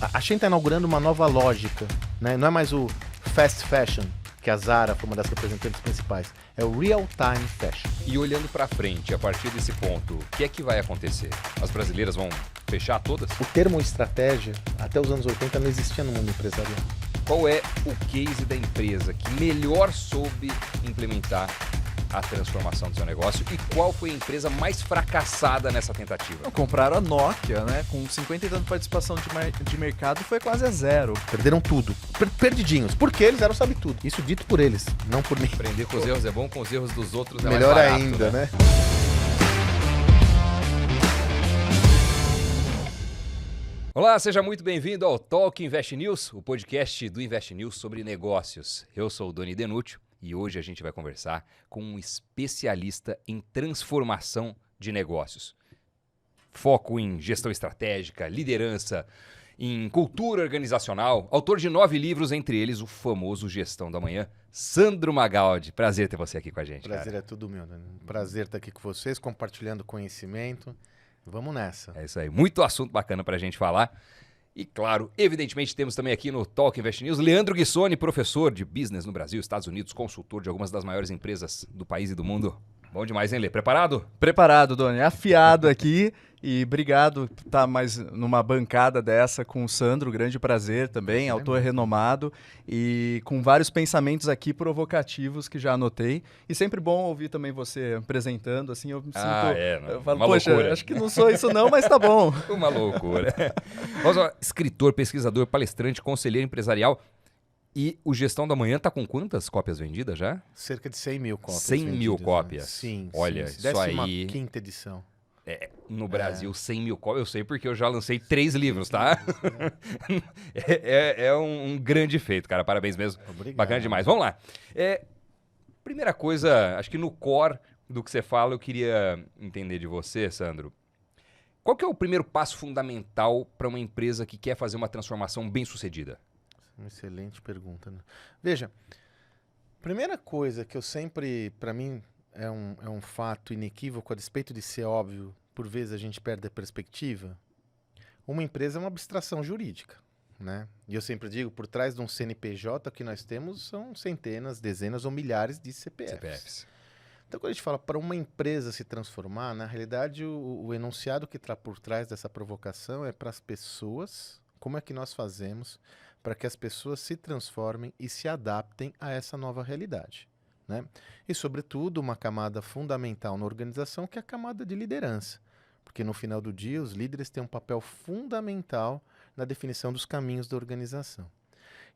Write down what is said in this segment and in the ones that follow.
A Shein está inaugurando uma nova lógica, né? Não é mais o fast fashion, que a Zara foi uma das representantes principais. É o real-time fashion. E olhando para frente, a partir desse ponto, o que é que vai acontecer? As brasileiras vão fechar todas? O termo estratégia, até os anos 80, não existia no mundo empresarial. Qual é o case da empresa que melhor soube implementar a transformação do seu negócio e qual foi a empresa mais fracassada nessa tentativa? Compraram a Nokia, né? Com 50 e tanto participação de mercado, foi quase a zero. Perderam tudo. Perdidinhos. Porque eles eram sabe tudo. Isso dito por eles, não por mim. Aprender com os erros é bom, com os erros dos outros é melhor mais barato, ainda, né? Olá, seja muito bem-vindo ao Talk Invest News, o podcast do Invest News sobre negócios. Eu sou o Doni Denútil e hoje a gente vai conversar com um especialista em transformação de negócios. Foco em gestão estratégica, liderança, em cultura organizacional, autor de 9 livros, entre eles o famoso Gestão da Manhã, Sandro Magaldi. Prazer ter você aqui com a gente. Prazer é tudo meu, Dani. Prazer estar aqui com vocês, compartilhando conhecimento. Vamos nessa. É isso aí, muito assunto bacana pra gente falar. E claro, evidentemente temos também aqui no Talk Invest News Leandro Guissoni, professor de business no Brasil, Estados Unidos, consultor de algumas das maiores empresas do país e do mundo. Bom demais, hein, Lê? Preparado? Preparado, Doni. Afiado aqui e obrigado por estar mais numa bancada dessa com o Sandro, grande prazer também, autor renomado e com vários pensamentos aqui provocativos que já anotei. E sempre bom ouvir também você apresentando, assim, eu me sinto... Eu falo, poxa, loucura. acho que não sou isso não, mas tá bom. Uma loucura. Vamos lá, escritor, pesquisador, palestrante, conselheiro empresarial. E o Gestão da Manhã tá com quantas cópias vendidas já? Cerca de 100 mil cópias 100 mil vendidas, cópias? Né? Sim. Olha, sim. isso aí... 15ª edição. No Brasil, 100 mil cópias. Eu sei porque eu já lancei 3 livros, tá? é um grande feito, cara. Parabéns mesmo. Obrigado. Bacana demais. Vamos lá. Primeira coisa, acho que no core do que você fala, eu queria entender de você, Sandro. Qual que é o primeiro passo fundamental para uma empresa que quer fazer uma transformação bem-sucedida? Uma excelente pergunta, né? Veja, primeira coisa que eu sempre, para mim, é um fato inequívoco, a despeito de ser óbvio, por vezes a gente perde a perspectiva. Uma empresa é uma abstração jurídica, né? E eu sempre digo, por trás de um CNPJ que nós temos são centenas, dezenas ou milhares de CPFs. Então, quando a gente fala para uma empresa se transformar, na realidade, o enunciado que está por trás dessa provocação é para as pessoas, como é que nós fazemos para que as pessoas se transformem e se adaptem a essa nova realidade, né? E, sobretudo, uma camada fundamental na organização, que é a camada de liderança. Porque, no final do dia, os líderes têm um papel fundamental na definição dos caminhos da organização.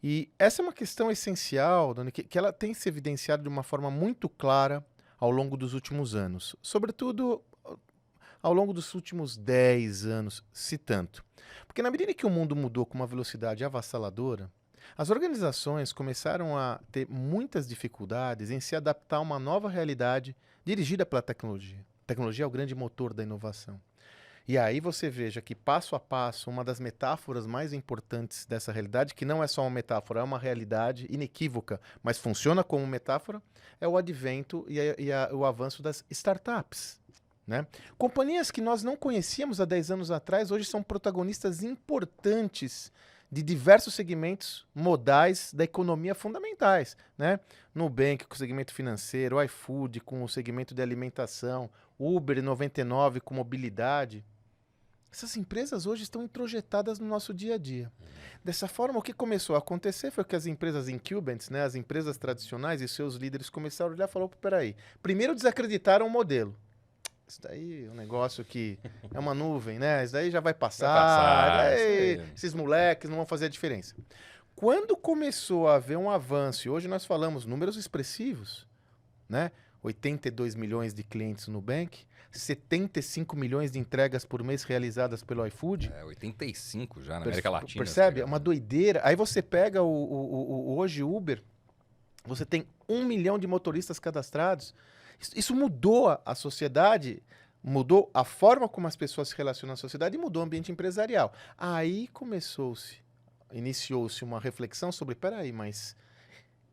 E essa é uma questão essencial, Dani, que ela tem se evidenciado de uma forma muito clara ao longo dos últimos anos. Sobretudo ao longo dos últimos 10 anos, se tanto. Porque na medida que o mundo mudou com uma velocidade avassaladora, as organizações começaram a ter muitas dificuldades em se adaptar a uma nova realidade dirigida pela tecnologia. A tecnologia é o grande motor da inovação. E aí você veja que, passo a passo, uma das metáforas mais importantes dessa realidade, que não é só uma metáfora, é uma realidade inequívoca, mas funciona como metáfora, é o advento e o avanço das startups, né? Companhias que nós não conhecíamos há 10 anos atrás, hoje são protagonistas importantes de diversos segmentos modais da economia fundamentais, né? Nubank com o segmento financeiro, iFood com o segmento de alimentação, Uber 99 com mobilidade. Essas empresas hoje estão introjetadas no nosso dia a dia. Dessa forma, o que começou a acontecer foi que as empresas incumbents, né, as empresas tradicionais e seus líderes começaram a olhar e falaram, peraí, primeiro desacreditaram o modelo. Isso daí é um negócio que é uma nuvem, né? Isso daí já vai passar, esses moleques não vão fazer a diferença. Quando começou a haver um avanço, e hoje nós falamos números expressivos, né? 82 milhões de clientes no Nubank, 75 milhões de entregas por mês realizadas pelo iFood. 85 já na América Latina. Percebe? É uma doideira. Aí você pega hoje o Uber, você tem 1 milhão de motoristas cadastrados. Isso mudou a sociedade, mudou a forma como as pessoas se relacionam à sociedade e mudou o ambiente empresarial. Aí iniciou-se uma reflexão sobre, peraí, mas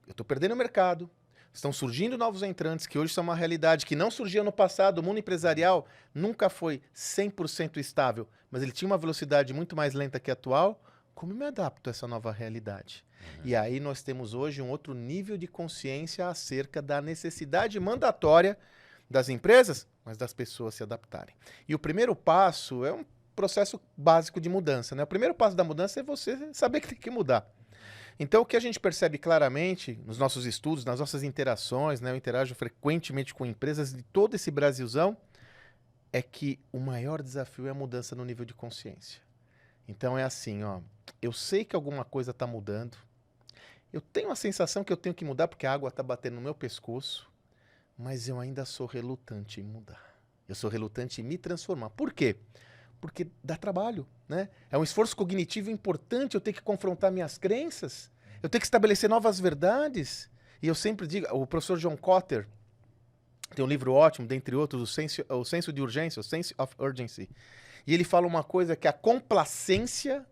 eu estou perdendo o mercado, estão surgindo novos entrantes que hoje são uma realidade que não surgia no passado. O mundo empresarial nunca foi 100% estável, mas ele tinha uma velocidade muito mais lenta que a atual. como eu me adapto a essa nova realidade? E aí nós temos hoje um outro nível de consciência acerca da necessidade mandatória das empresas, mas das pessoas se adaptarem. E o primeiro passo é um processo básico de mudança, né? O primeiro passo da mudança é você saber que tem que mudar. Então, o que a gente percebe claramente nos nossos estudos, nas nossas interações, né? Eu interajo frequentemente com empresas de todo esse Brasilzão, é que o maior desafio é a mudança no nível de consciência. Então, é assim, ó, eu sei que alguma coisa está mudando, eu tenho a sensação que eu tenho que mudar porque a água está batendo no meu pescoço, mas eu ainda sou relutante em mudar. Eu sou relutante em me transformar. Por quê? Porque dá trabalho, né? É um esforço cognitivo importante eu ter que confrontar minhas crenças, eu ter que estabelecer novas verdades. E eu sempre digo, o professor John Kotter tem um livro ótimo, dentre outros, o Senso de Urgência, o Sense of Urgency. E ele fala uma coisa que a complacência,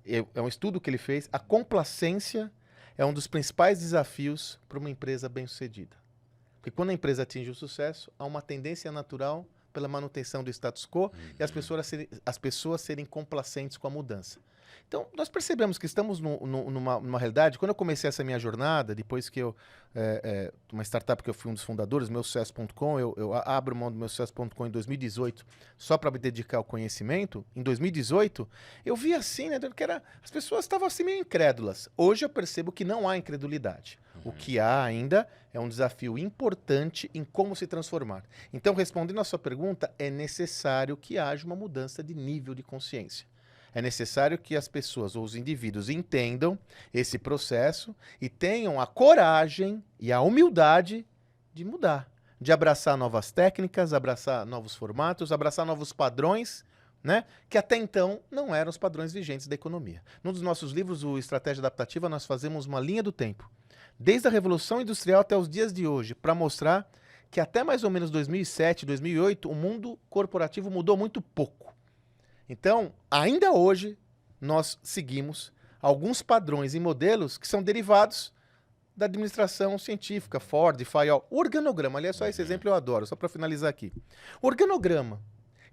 é um estudo que ele fez, a complacência é um dos principais desafios para uma empresa bem-sucedida. Porque quando a empresa atinge o sucesso, há uma tendência natural pela manutenção do status quo e as pessoas serem complacentes com a mudança. Então, nós percebemos que estamos numa realidade. Quando eu comecei essa minha jornada, depois que uma startup que eu fui um dos fundadores, meusucesso.com, eu abro mão do meusucesso.com em 2018, só para me dedicar ao conhecimento. Em 2018, eu vi assim, né, que as pessoas estavam assim meio incrédulas. Hoje eu percebo que não há incredulidade. O que há ainda é um desafio importante em como se transformar. Então, respondendo à sua pergunta, é necessário que haja uma mudança de nível de consciência. É necessário que as pessoas ou os indivíduos entendam esse processo e tenham a coragem e a humildade de mudar, de abraçar novas técnicas, abraçar novos formatos, abraçar novos padrões, né, que até então não eram os padrões vigentes da economia. Num dos nossos livros, o Estratégia Adaptativa, nós fazemos uma linha do tempo, desde a Revolução Industrial até os dias de hoje, para mostrar que até mais ou menos 2007, 2008, o mundo corporativo mudou muito pouco. Então, ainda hoje, nós seguimos alguns padrões e modelos que são derivados da administração científica, Ford, Fayol. O organograma, aliás, só esse exemplo eu adoro, só para finalizar aqui. O organograma,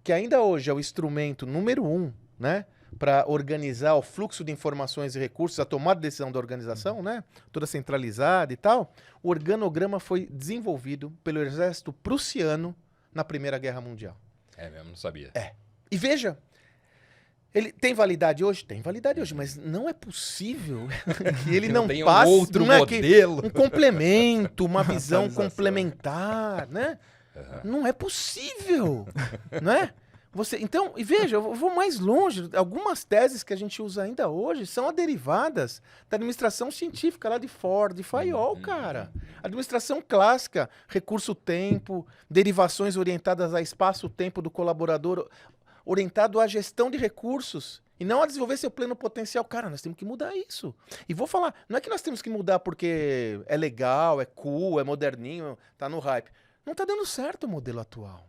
que ainda hoje é o instrumento número 1, né, para organizar o fluxo de informações e recursos, a tomada de decisão da organização, né, toda centralizada e tal, o organograma foi desenvolvido pelo exército prussiano na Primeira Guerra Mundial. É mesmo, não sabia. E veja, ele tem validade hoje? Tem validade hoje, mas não é possível que ele não tem passe... um outro não modelo. Um complemento, uma visão complementar, né? Não é possível, não é? Então, e veja, eu vou mais longe. Algumas teses que a gente usa ainda hoje são derivadas da administração científica lá de Ford, de Fayol, cara. Administração clássica, recurso-tempo, derivações orientadas a espaço-tempo do colaborador, orientado à gestão de recursos e não a desenvolver seu pleno potencial. Cara, nós temos que mudar isso. E vou falar, não é que nós temos que mudar porque é legal, é cool, é moderninho, tá no hype. Não tá dando certo o modelo atual.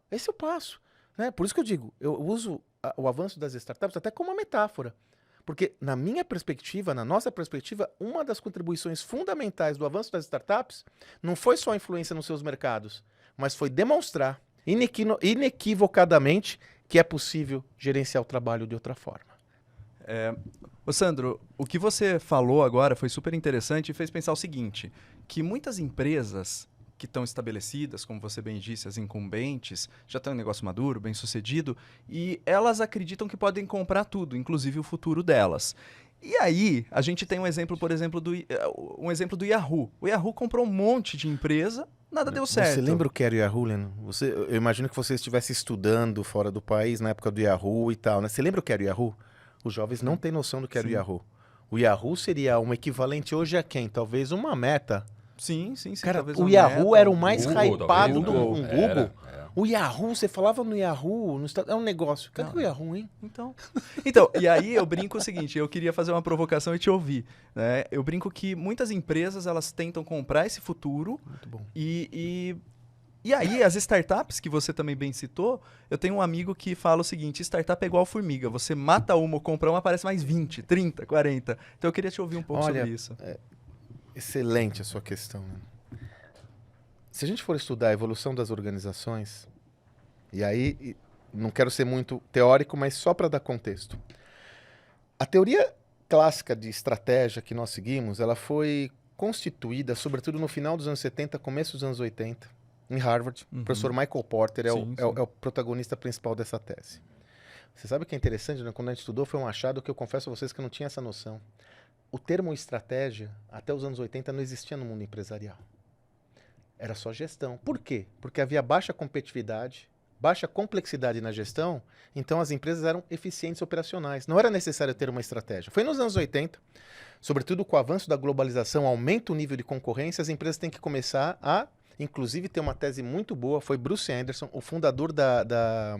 Esse é o passo, né? Por isso que eu digo, eu uso o avanço das startups até como uma metáfora. Porque na minha perspectiva, na nossa perspectiva, uma das contribuições fundamentais do avanço das startups não foi só a influência nos seus mercados, mas foi demonstrar inequivocadamente que é possível gerenciar o trabalho de outra forma. Ô Sandro, o que você falou agora foi super interessante e fez pensar o seguinte, que muitas empresas que estão estabelecidas, como você bem disse, as incumbentes, já têm um negócio maduro, bem sucedido, e elas acreditam que podem comprar tudo, inclusive o futuro delas. E aí, a gente tem um exemplo, por exemplo, do Yahoo. O Yahoo comprou um monte de empresa, nada deu certo. Você lembra o que era o Yahoo, Leno? Eu imagino que você estivesse estudando fora do país na época do Yahoo e tal, né? Você lembra o que era o Yahoo? Os jovens não têm noção do que era o Yahoo. O Yahoo seria um equivalente hoje a quem? Talvez uma Meta. Sim. Cara, talvez o Yahoo Meta, era o mais hypado do Google. Google. O Yahoo, você falava no Yahoo, é um negócio. Cadê o Yahoo, hein? Então, e aí eu brinco o seguinte, eu queria fazer uma provocação e te ouvir, né? Eu brinco que muitas empresas, elas tentam comprar esse futuro. Muito bom. E aí, as startups, que você também bem citou, eu tenho um amigo que fala o seguinte, startup é igual formiga, você mata uma ou compra uma, aparece mais 20, 30, 40. Então eu queria te ouvir um pouco sobre isso. Excelente a sua questão, né? Se a gente for estudar a evolução das organizações, e aí não quero ser muito teórico, mas só para dar contexto. A teoria clássica de estratégia que nós seguimos, ela foi constituída, sobretudo no final dos anos 70, começo dos anos 80, em Harvard. O professor Michael Porter é o protagonista principal dessa tese. Você sabe o que é interessante, né? Quando a gente estudou, foi um achado que eu confesso a vocês que eu não tinha essa noção. O termo estratégia, até os anos 80, não existia no mundo empresarial. Era só gestão. Por quê? Porque havia baixa competitividade, baixa complexidade na gestão, então as empresas eram eficientes operacionais. Não era necessário ter uma estratégia. Foi nos anos 80, sobretudo com o avanço da globalização, aumenta o nível de concorrência, as empresas têm que começar a, inclusive, ter uma tese muito boa, foi Bruce Anderson, o fundador da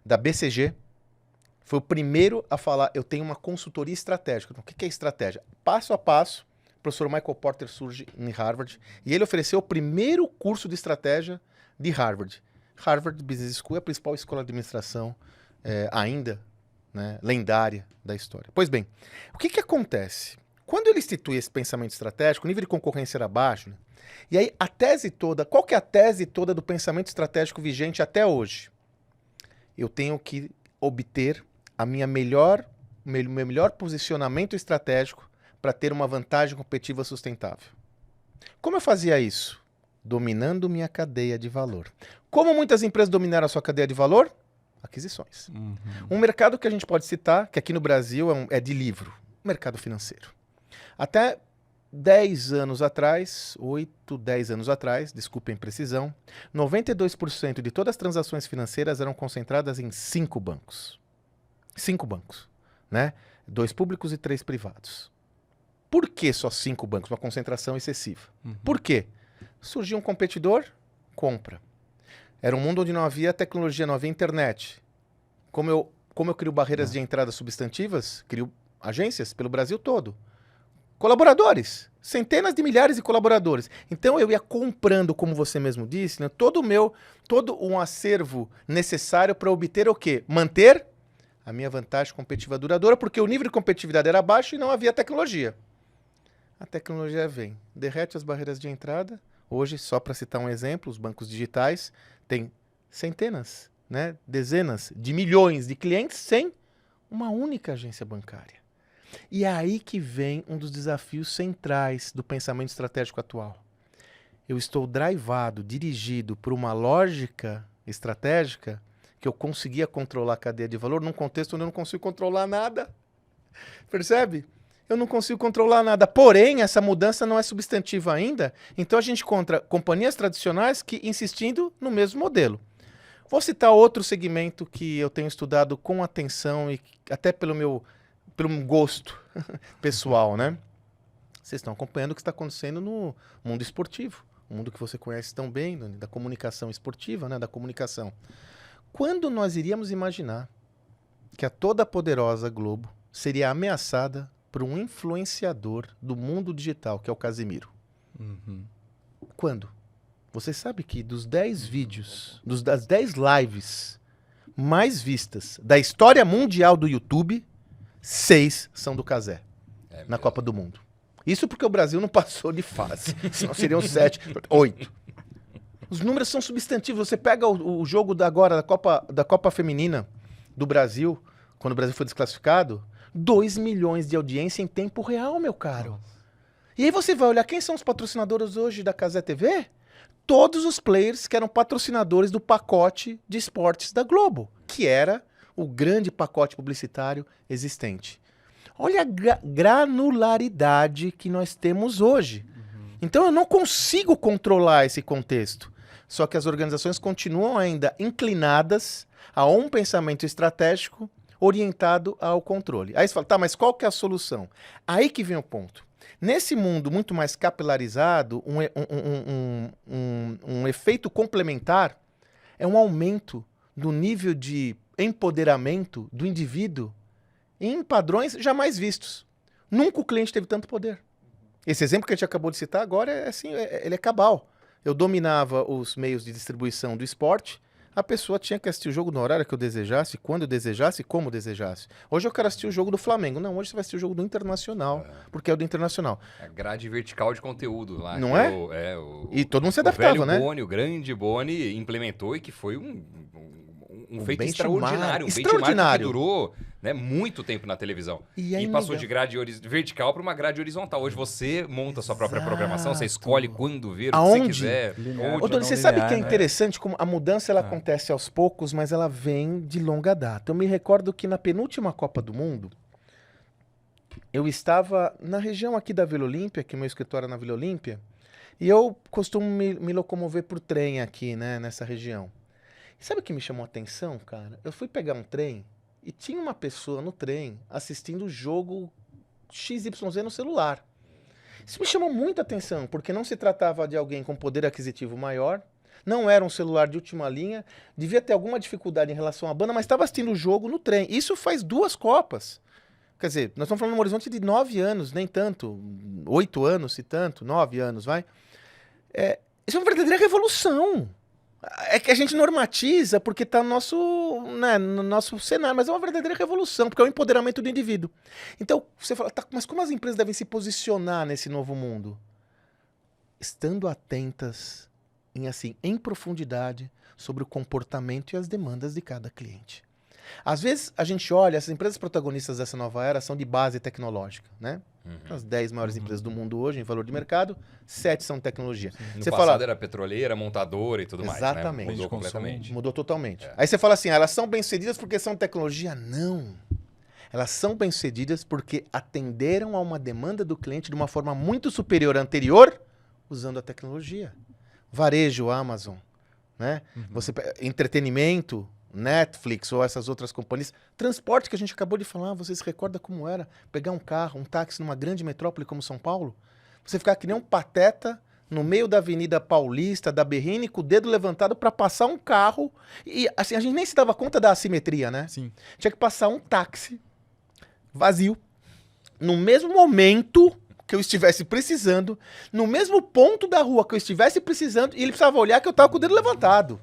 BCG, foi o primeiro a falar, eu tenho uma consultoria estratégica. Então, o que é estratégia? Passo a passo, o professor Michael Porter surge em Harvard e ele ofereceu o primeiro curso de estratégia de Harvard. Harvard Business School é a principal escola de administração ainda, né, lendária da história. Pois bem, o que acontece? Quando ele institui esse pensamento estratégico, o nível de concorrência era baixo, né? E aí a tese toda, qual que é a tese toda do pensamento estratégico vigente até hoje? Eu tenho que obter meu melhor posicionamento estratégico para ter uma vantagem competitiva sustentável. Como eu fazia isso? Dominando minha cadeia de valor. Como muitas empresas dominaram a sua cadeia de valor? Aquisições. Um mercado que a gente pode citar, que aqui no Brasil é de livro, mercado financeiro. Até 10 anos atrás, 8, 10 anos atrás, desculpem a imprecisão, 92% de todas as transações financeiras eram concentradas em 5 bancos. 5 bancos, né? 2 públicos e 3 privados. Por que só 5 bancos? Uma concentração excessiva. Por quê? Surgiu um competidor, compra. Era um mundo onde não havia tecnologia, não havia internet. Como eu crio barreiras de entrada substantivas, crio agências pelo Brasil todo. Colaboradores, centenas de milhares de colaboradores. Então eu ia comprando, como você mesmo disse, né, todo um acervo necessário para obter o quê? Manter a minha vantagem competitiva duradoura, porque o nível de competitividade era baixo e não havia tecnologia. A tecnologia vem, derrete as barreiras de entrada. Hoje, só para citar um exemplo, os bancos digitais têm centenas, né, dezenas de milhões de clientes sem uma única agência bancária. E é aí que vem um dos desafios centrais do pensamento estratégico atual. Eu estou drivado, dirigido por uma lógica estratégica que eu conseguia controlar a cadeia de valor num contexto onde eu não consigo controlar nada. Percebe? Eu não consigo controlar nada. Porém, essa mudança não é substantiva ainda. Então a gente encontra companhias tradicionais que insistindo no mesmo modelo. Vou citar outro segmento que eu tenho estudado com atenção e até pelo meu gosto pessoal, né? Vocês estão acompanhando o que está acontecendo no mundo esportivo. Um mundo que você conhece tão bem, da comunicação esportiva, né? Da comunicação. Quando nós iríamos imaginar que a toda poderosa Globo seria ameaçada por um influenciador do mundo digital, que é o Casimiro? Quando? Você sabe que dos 10 vídeos, das 10 lives mais vistas da história mundial do YouTube, 6 são do Casé, na Copa do Mundo. Isso porque o Brasil não passou de fase, senão seriam 7, 8. Os números são substantivos. Você pega o jogo da Copa Feminina do Brasil, quando o Brasil foi desclassificado, 2 milhões de audiência em tempo real, meu caro. Nossa. E aí você vai olhar quem são os patrocinadores hoje da Casé TV? Todos os players que eram patrocinadores do pacote de esportes da Globo, que era o grande pacote publicitário existente. Olha a granularidade que nós temos hoje. Então eu não consigo controlar esse contexto. Só que as organizações continuam ainda inclinadas a um pensamento estratégico orientado ao controle. Aí você fala, tá, mas qual que é a solução? Aí que vem o ponto. Nesse mundo muito mais capilarizado, um efeito complementar é um aumento do nível de empoderamento do indivíduo em padrões jamais vistos. Nunca o cliente teve tanto poder. Esse exemplo que a gente acabou de citar agora ele é cabal. Eu dominava os meios de distribuição do esporte, a pessoa tinha que assistir o jogo no horário que eu desejasse, quando eu desejasse, como desejasse. Hoje eu quero assistir o jogo do Flamengo. Não, hoje você vai assistir o jogo do Internacional, porque é o do Internacional. A grade vertical de conteúdo lá. Não é? E todo mundo se adaptava, né? O grande Boni implementou e que foi um um feito benchmark, extraordinário. Um benchmark que extraordinário. durou, né, muito tempo na televisão. E passou de grade vertical para uma grade horizontal. Hoje você monta a sua própria programação, você escolhe quando ver, o que você quiser. Ô, Tony, você sabe que é interessante como a mudança ela acontece aos poucos, mas ela vem de longa data. Eu me recordo que na penúltima Copa do Mundo, eu estava na região aqui da Vila Olímpia, que meu escritório é na Vila Olímpia, e eu costumo me locomover por trem aqui, né, nessa região. E sabe o que me chamou a atenção, cara? Eu fui pegar um trem e tinha uma pessoa no trem assistindo o jogo XYZ no celular. Isso me chamou muita atenção, porque não se tratava de alguém com poder aquisitivo maior, não era um celular de última linha, devia ter alguma dificuldade em relação à banda, mas estava assistindo o jogo no trem. Isso faz 2 Copas. Quer dizer, nós estamos falando de um horizonte de 9 anos, nem tanto, 8 anos, se tanto, 9 anos, vai. Isso é uma verdadeira revolução. É que a gente normatiza porque está no nosso cenário, mas é uma verdadeira revolução, porque é o empoderamento do indivíduo. Então, você fala, tá, mas como as empresas devem se posicionar nesse novo mundo? Estando atentas em profundidade sobre o comportamento e as demandas de cada cliente. Às vezes, a gente olha, as empresas protagonistas dessa nova era são de base tecnológica, né? As 10 maiores empresas do mundo hoje, em valor de mercado, 7 são tecnologia. No você passado era petroleira, montadora e tudo Exatamente. mais, né? Mudou completamente. Mudou totalmente. Aí você fala assim, elas são bem-sucedidas porque são tecnologia? Não. Elas são bem-sucedidas porque atenderam a uma demanda do cliente de uma forma muito superior à anterior, usando a tecnologia. Varejo, Amazon, né? Entretenimento, Netflix ou essas outras companhias. Transporte que a gente acabou de falar, você se recorda como era? Pegar um carro, um táxi numa grande metrópole como São Paulo? Você ficar que nem um pateta no meio da Avenida Paulista, da Berrini, com o dedo levantado para passar um carro. E assim, a gente nem se dava conta da assimetria, né? Sim. Tinha que passar um táxi vazio, no mesmo momento que eu estivesse precisando, no mesmo ponto da rua que eu estivesse precisando, e ele precisava olhar que eu estava com o dedo levantado.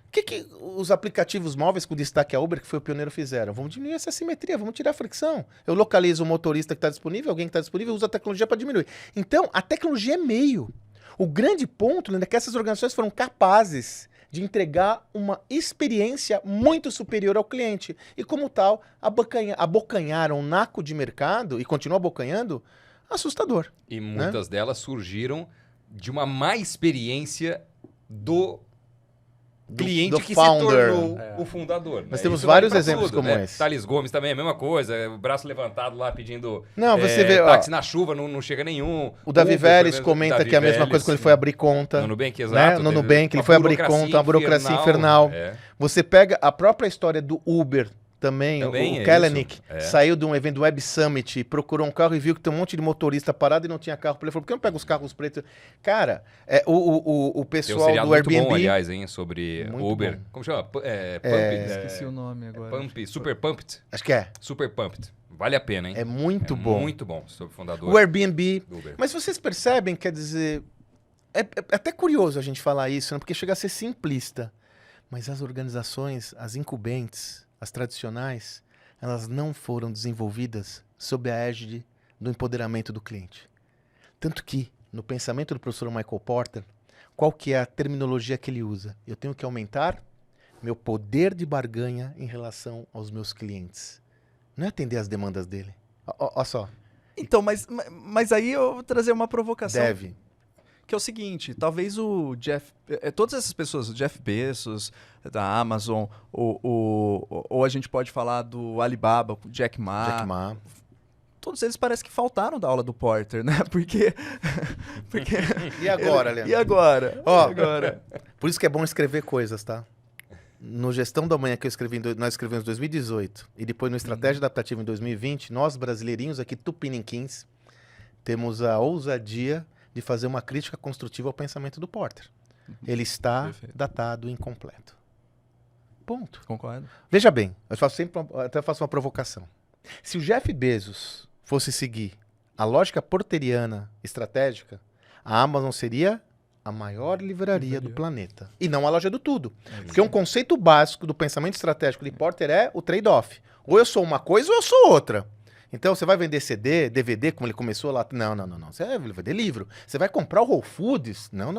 O que os aplicativos móveis com destaque a Uber, que foi o pioneiro, fizeram? Vamos diminuir essa assimetria, vamos tirar a fricção. Eu localizo o motorista que está disponível, alguém que está disponível, usa a tecnologia para diminuir. Então, a tecnologia é meio. O grande ponto, Linda, é que essas organizações foram capazes de entregar uma experiência muito superior ao cliente. E, como tal, abocanharam um naco de mercado, e continuam abocanhando, assustador. E muitas delas surgiram de uma má experiência do cliente do que founder. se tornou o fundador. Nós né? temos Isso vários vale pra exemplos tudo, como né? esse. Thales Gomes também é a mesma coisa, o braço levantado lá pedindo Não, você vê, táxi na chuva, não chega nenhum. O Davi Uber, Vélez Davi comenta que é a mesma Vélez, coisa quando ele foi abrir conta. No Nubank, Né? exato. No Nubank, ele foi abrir conta, uma burocracia infernal. Você pega a própria história do Uber também o é Kalanick isso. saiu de um evento do Web Summit, procurou um carro e viu que tem um monte de motorista parado e não tinha carro. Ele falou, por que não pega os carros pretos? Cara, o pessoal tem um seriado do Airbnb... muito bom, aliás, hein, sobre Muito Uber. bom. Como chama? Pumped? Esqueci o nome agora. Super Pumped. Acho que é. Super Pumped. Vale a pena, hein? É muito bom. Muito bom, sobre o fundador O Airbnb. do Uber. Mas vocês percebem, quer dizer... É até curioso a gente falar isso, né? Porque chega a ser simplista. Mas as organizações, as incumbentes, as tradicionais, elas não foram desenvolvidas sob a égide do empoderamento do cliente. Tanto que, no pensamento do professor Michael Porter, qual que é a terminologia que ele usa? Eu tenho que aumentar meu poder de barganha em relação aos meus clientes. Não é atender as demandas dele. Olha só. Então, mas aí eu vou trazer uma provocação. Deve. Que é o seguinte, talvez o Jeff... todas essas pessoas, o Jeff Bezos, da Amazon, ou a gente pode falar do Alibaba, o Jack Ma. Todos eles parece que faltaram da aula do Porter, né? Porque... E agora, Leandro? E agora? Ó, E agora? Por isso que é bom escrever coisas, tá? No Gestão da Manhã que nós escrevemos em 2018 e depois no Estratégia Adaptativa em 2020, nós brasileirinhos aqui tupiniquins temos a ousadia de fazer uma crítica construtiva ao pensamento do Porter. Ele está datado e incompleto. Ponto. Concordo. Veja bem, até faço uma provocação. Se o Jeff Bezos fosse seguir a lógica porteriana estratégica, a Amazon seria a maior livraria do planeta. E não a loja do tudo. Porque um conceito básico do pensamento estratégico de Porter é o trade-off. Ou eu sou uma coisa ou eu sou outra. Então, você vai vender CD, DVD, como ele começou lá? Não. Você vai vender livro. Você vai comprar o Whole Foods? Não.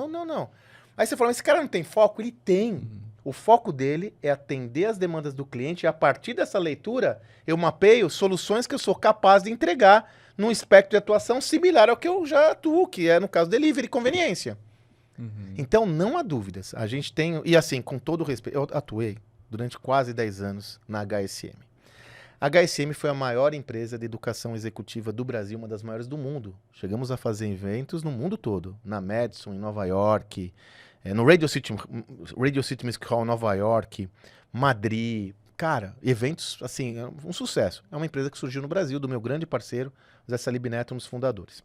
Aí você fala, mas esse cara não tem foco? Ele tem. O foco dele é atender as demandas do cliente e a partir dessa leitura eu mapeio soluções que eu sou capaz de entregar num espectro de atuação similar ao que eu já atuo, que é no caso delivery e conveniência. Então não há dúvidas. A gente tem, e assim, com todo respeito, eu atuei durante quase 10 anos na HSM. A HSM foi a maior empresa de educação executiva do Brasil, uma das maiores do mundo. Chegamos a fazer eventos no mundo todo, na Madison, em Nova York, no Radio City Music Hall, Nova York, Madrid. Cara, eventos, assim, um sucesso. É uma empresa que surgiu no Brasil, do meu grande parceiro, Zé Salib Neto, um dos fundadores.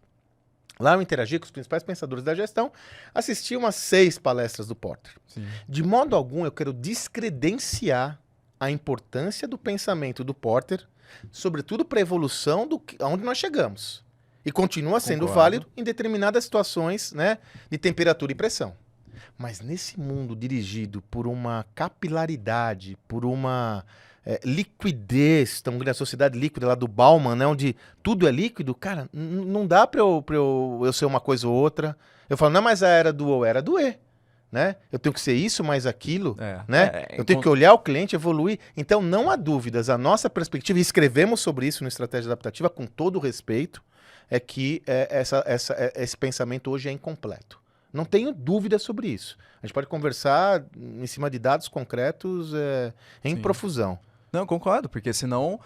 Lá eu interagi com os principais pensadores da gestão, assisti umas 6 palestras do Porter. Sim. De modo algum, eu quero descredenciar a importância do pensamento do Porter, sobretudo para a evolução aonde nós chegamos. E continua sendo válido em determinadas situações, né, de temperatura e pressão. Mas nesse mundo dirigido por uma capilaridade, por uma liquidez, tão grande, a sociedade líquida lá do Bauman, né, onde tudo é líquido, cara, não dá para eu ser uma coisa ou outra. Eu falo, não é mais a era do ou, era do e. Né? Eu tenho que ser isso mais aquilo, né? Eu tenho que olhar o cliente, evoluir. Então não há dúvidas, a nossa perspectiva, e escrevemos sobre isso no Estratégia Adaptativa com todo o respeito, é que esse pensamento hoje é incompleto. Não tenho dúvida sobre isso. A gente pode conversar em cima de dados concretos em profusão. Não, concordo, porque senão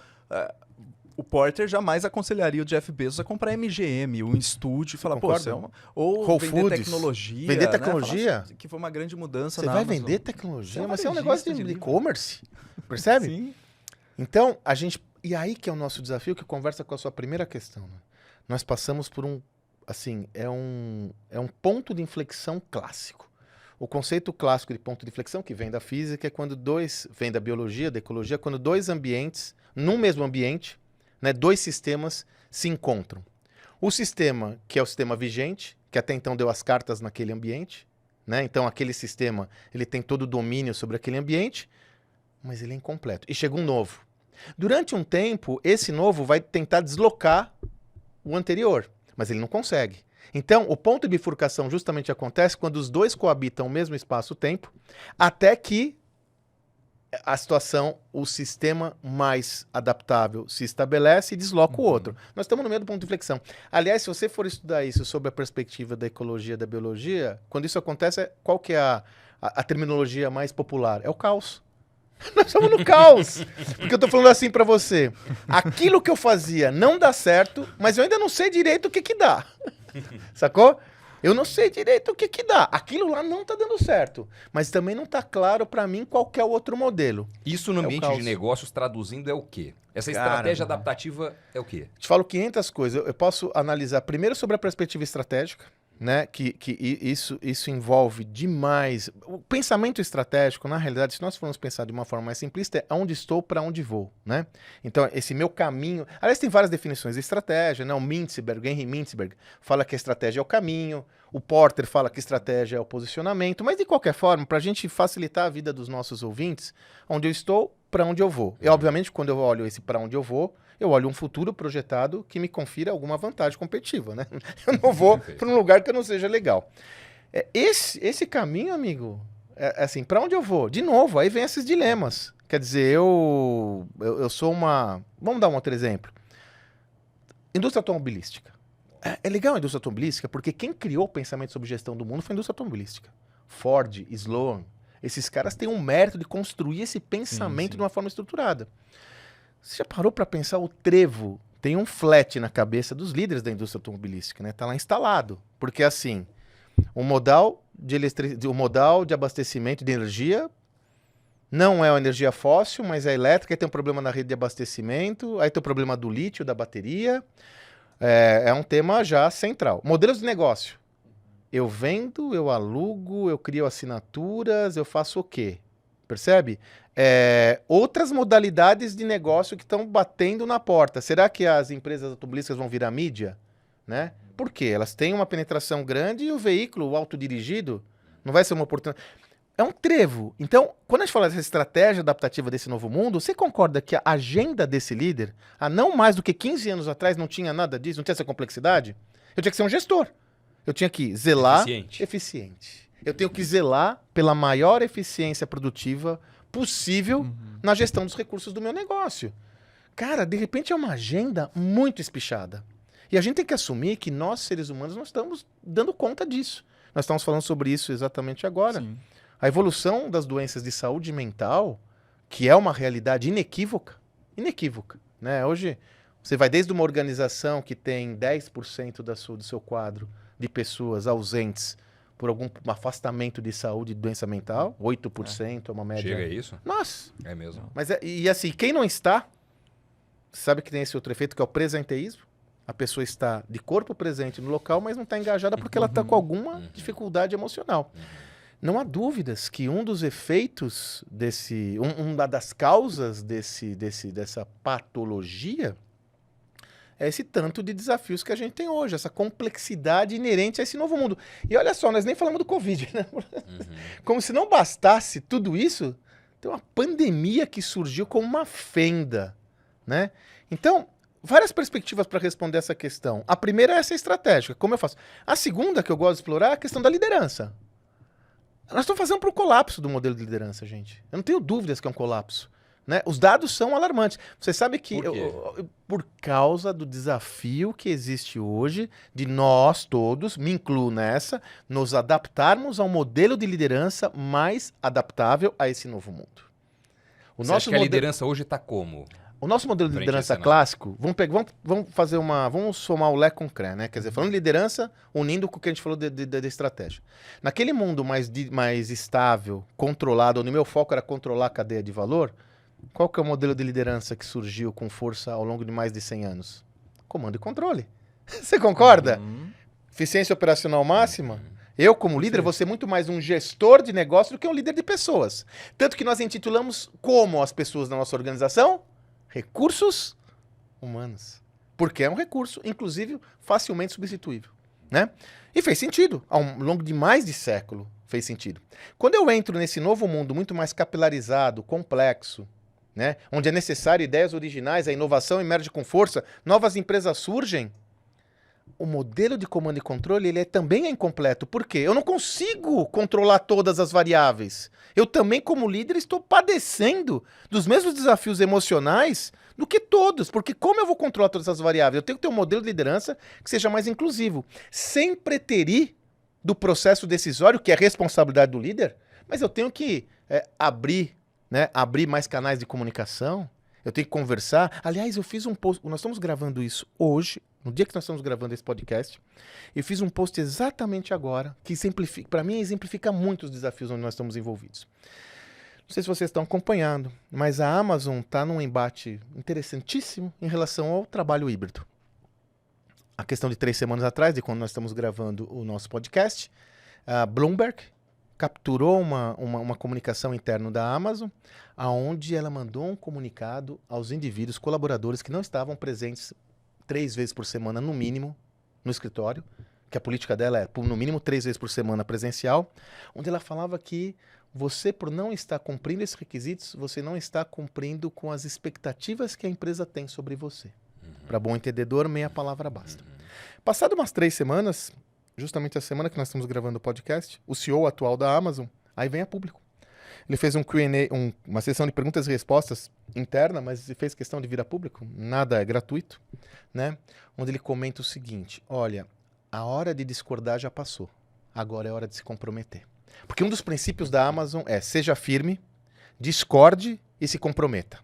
o Porter jamais aconselharia o Jeff Bezos a comprar MGM, um estúdio, e falar, pô, ou Whole vender Foods. tecnologia. Vender tecnologia? Né? Que foi uma grande mudança Você na vai Amazon. vender tecnologia? Mas Você é um negócio de e-commerce, percebe? Sim. Então, e aí que é o nosso desafio, que conversa com a sua primeira questão. Né? Nós passamos por é um ponto de inflexão clássico. O conceito clássico de ponto de inflexão, que vem da física, vem da biologia, da ecologia, quando dois ambientes, num mesmo ambiente, né, dois sistemas se encontram. O sistema, que é o sistema vigente, que até então deu as cartas naquele ambiente, né? Então aquele sistema ele tem todo o domínio sobre aquele ambiente, mas ele é incompleto. E chega um novo. Durante um tempo, esse novo vai tentar deslocar o anterior, mas ele não consegue. Então, o ponto de bifurcação justamente acontece quando os dois coabitam o mesmo espaço-tempo, até que a situação, o sistema mais adaptável se estabelece e desloca o outro. Nós estamos no meio do ponto de inflexão. Aliás, se você for estudar isso sob a perspectiva da ecologia e da biologia, quando isso acontece, qual que é a terminologia mais popular? É o caos. Nós estamos no caos. Porque eu estou falando assim para você. Aquilo que eu fazia não dá certo, mas eu ainda não sei direito o que dá. Sacou? Eu não sei direito o que dá. Aquilo lá não tá dando certo. Mas também não tá claro para mim qual que é o outro modelo. Isso no ambiente de negócios, traduzindo, é o quê? Essa estratégia adaptativa é o quê? Te falo 500 coisas. Eu posso analisar primeiro sobre a perspectiva estratégica, né? Que isso envolve demais. O pensamento estratégico, na realidade, se nós formos pensar de uma forma mais simplista, é onde estou, para onde vou, né? Então, esse meu caminho... Aliás, tem várias definições de estratégia, né? O Henry Mintzberg fala que a estratégia é o caminho, o Porter fala que estratégia é o posicionamento, mas de qualquer forma, para a gente facilitar a vida dos nossos ouvintes, onde eu estou, para onde eu vou. E, obviamente, quando eu olho esse para onde eu vou, eu olho um futuro projetado que me confira alguma vantagem competitiva, né? Eu não vou para um lugar que eu não seja legal. Esse caminho, amigo, assim, para onde eu vou? De novo, aí vem esses dilemas. Quer dizer, eu sou uma... Vamos dar um outro exemplo. Indústria automobilística. É legal a indústria automobilística porque quem criou o pensamento sobre gestão do mundo foi a indústria automobilística. Ford, Sloan, esses caras têm um mérito de construir esse pensamento de uma forma estruturada. Você já parou para pensar? O trevo tem um flat na cabeça dos líderes da indústria automobilística, né? Tá lá instalado. Porque assim, o modal de abastecimento de energia não é uma energia fóssil, mas é elétrica, aí tem um problema na rede de abastecimento, aí tem o problema do lítio, da bateria. É um tema já central. Modelos de negócio. Eu vendo, eu alugo, eu crio assinaturas, eu faço o quê? Percebe? Outras modalidades de negócio que estão batendo na porta. Será que as empresas automobilísticas vão virar mídia? Né? Por quê? Elas têm uma penetração grande e o veículo, o autodirigido, não vai ser uma oportunidade. É um trevo. Então, quando a gente fala dessa estratégia adaptativa desse novo mundo, você concorda que a agenda desse líder, há não mais do que 15 anos atrás, não tinha nada disso, não tinha essa complexidade? Eu tinha que ser um gestor. Eu tinha que zelar... Eficiente. Eu tenho que zelar pela maior eficiência produtiva possível na gestão dos recursos do meu negócio. Cara, de repente é uma agenda muito espichada. E a gente tem que assumir que nós, seres humanos, não estamos dando conta disso. Nós estamos falando sobre isso exatamente agora. Sim. A evolução das doenças de saúde mental, que é uma realidade inequívoca, né? Hoje, você vai desde uma organização que tem 10% do seu quadro de pessoas ausentes por algum afastamento de saúde e doença mental, 8% é uma média. Chega a isso? Nossa! É mesmo. Mas e assim, quem não está, sabe que tem esse outro efeito que é o presenteísmo? A pessoa está de corpo presente no local, mas não está engajada porque ela está com alguma dificuldade emocional. Não há dúvidas que um dos efeitos uma das causas dessa patologia é esse tanto de desafios que a gente tem hoje, essa complexidade inerente a esse novo mundo. E olha só, nós nem falamos do Covid, né? Como se não bastasse tudo isso, tem uma pandemia que surgiu como uma fenda, né? Então, várias perspectivas para responder essa questão. A primeira é essa estratégica, como eu faço. A segunda que eu gosto de explorar é a questão da liderança. Nós estamos fazendo para o colapso do modelo de liderança, gente. Eu não tenho dúvidas que é um colapso. Né? Os dados são alarmantes. Você sabe que, por causa do desafio que existe hoje, de nós todos, me incluo nessa, nos adaptarmos a um modelo de liderança mais adaptável a esse novo mundo. Você acha que a liderança hoje está como? O nosso modelo de liderança clássico, vamos somar o Lé com o Cré, né? Quer dizer, falando de liderança, unindo com o que a gente falou de estratégia. Naquele mundo mais estável, controlado, onde o meu foco era controlar a cadeia de valor, qual que é o modelo de liderança que surgiu com força ao longo de mais de 100 anos? Comando e controle. Você concorda? Eficiência operacional máxima? Eu, como líder, vou ser muito mais um gestor de negócio do que um líder de pessoas. Tanto que nós intitulamos como as pessoas da nossa organização? Recursos humanos. Porque é um recurso, inclusive, facilmente substituível. Né? E fez sentido. Ao longo de mais de século, fez sentido. Quando eu entro nesse novo mundo muito mais capilarizado, complexo, né? Onde é necessário ideias originais, a inovação emerge com força, novas empresas surgem, o modelo de comando e controle ele também é incompleto. Por quê? Eu não consigo controlar todas as variáveis. Eu também, como líder, estou padecendo dos mesmos desafios emocionais do que todos. Porque como eu vou controlar todas as variáveis? Eu tenho que ter um modelo de liderança que seja mais inclusivo. Sem preterir do processo decisório, que é responsabilidade do líder, mas eu tenho que abrir mais canais de comunicação. Eu tenho que conversar. Aliás, eu fiz um post, nós estamos gravando isso hoje, no dia que nós estamos gravando esse podcast, eu fiz um post exatamente agora, que para mim exemplifica muito os desafios onde nós estamos envolvidos. Não sei se vocês estão acompanhando, mas a Amazon está num embate interessantíssimo em relação ao trabalho híbrido. A questão de 3 semanas atrás, de quando nós estamos gravando o nosso podcast, a Bloomberg capturou uma comunicação interna da Amazon, onde ela mandou um comunicado aos indivíduos, colaboradores que não estavam presentes 3 vezes por semana, no mínimo, no escritório, que a política dela é, no mínimo, 3 vezes por semana presencial, onde ela falava que você, por não estar cumprindo esses requisitos, você não está cumprindo com as expectativas que a empresa tem sobre você. Para bom entendedor, meia palavra basta. Passado umas 3 semanas, justamente a semana que nós estamos gravando o podcast, o CEO atual da Amazon, aí vem a público. Ele fez um Q&A, uma sessão de perguntas e respostas interna, mas fez questão de vir a público, nada é gratuito, né? Onde ele comenta o seguinte: olha, a hora de discordar já passou, agora é hora de se comprometer. Porque um dos princípios da Amazon é seja firme, discorde e se comprometa.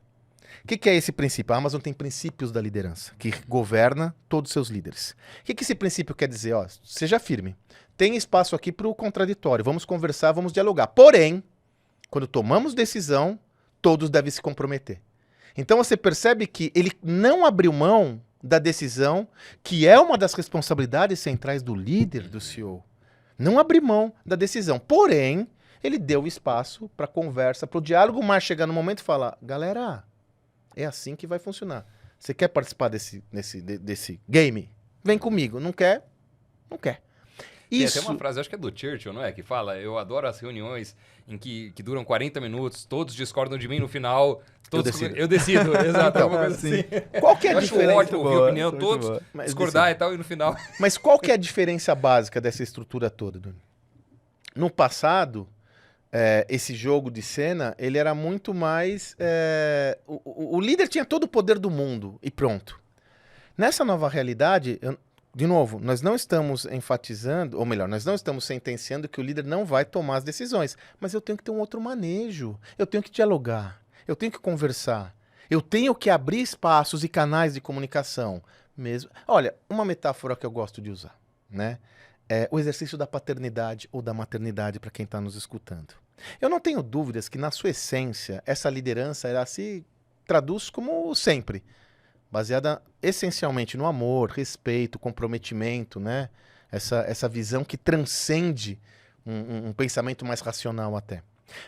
O que é esse princípio? A Amazon tem princípios da liderança, que governa todos os seus líderes. O que esse princípio quer dizer? Ó, seja firme, tem espaço aqui para o contraditório, vamos conversar, vamos dialogar. Porém, quando tomamos decisão, todos devem se comprometer. Então você percebe que ele não abriu mão da decisão, que é uma das responsabilidades centrais do líder, do CEO. Não abriu mão da decisão. Porém, ele deu espaço para conversa, para o diálogo, mas chegar no momento e falar: galera, é assim que vai funcionar. Você quer participar desse game? Vem comigo. Não quer? Não quer. Isso. Tem até uma frase, acho que é do Churchill, não é? Que fala: eu adoro as reuniões em que duram 40 minutos, todos discordam de mim no final. Todos eu decido. Exato, então, coisa assim. Qual que é a eu acho diferença? ótimo ouvir a opinião, todos discordar e tal, e no final... Mas qual que é a diferença básica dessa estrutura toda, Doni? no passado, esse jogo de cena, ele era muito mais... o líder tinha todo o poder do mundo e pronto. Nessa nova realidade, de novo, nós não estamos enfatizando, ou melhor, nós não estamos sentenciando que o líder não vai tomar as decisões, mas eu tenho que ter um outro manejo, eu tenho que dialogar, eu tenho que conversar, eu tenho que abrir espaços e canais de comunicação mesmo. Olha, uma metáfora que eu gosto de usar, né? É o exercício da paternidade ou da maternidade para quem está nos escutando. Eu não tenho dúvidas que, na sua essência, essa liderança ela se traduz como sempre, baseada essencialmente no amor, respeito, comprometimento, né? Essa visão que transcende um pensamento mais racional até.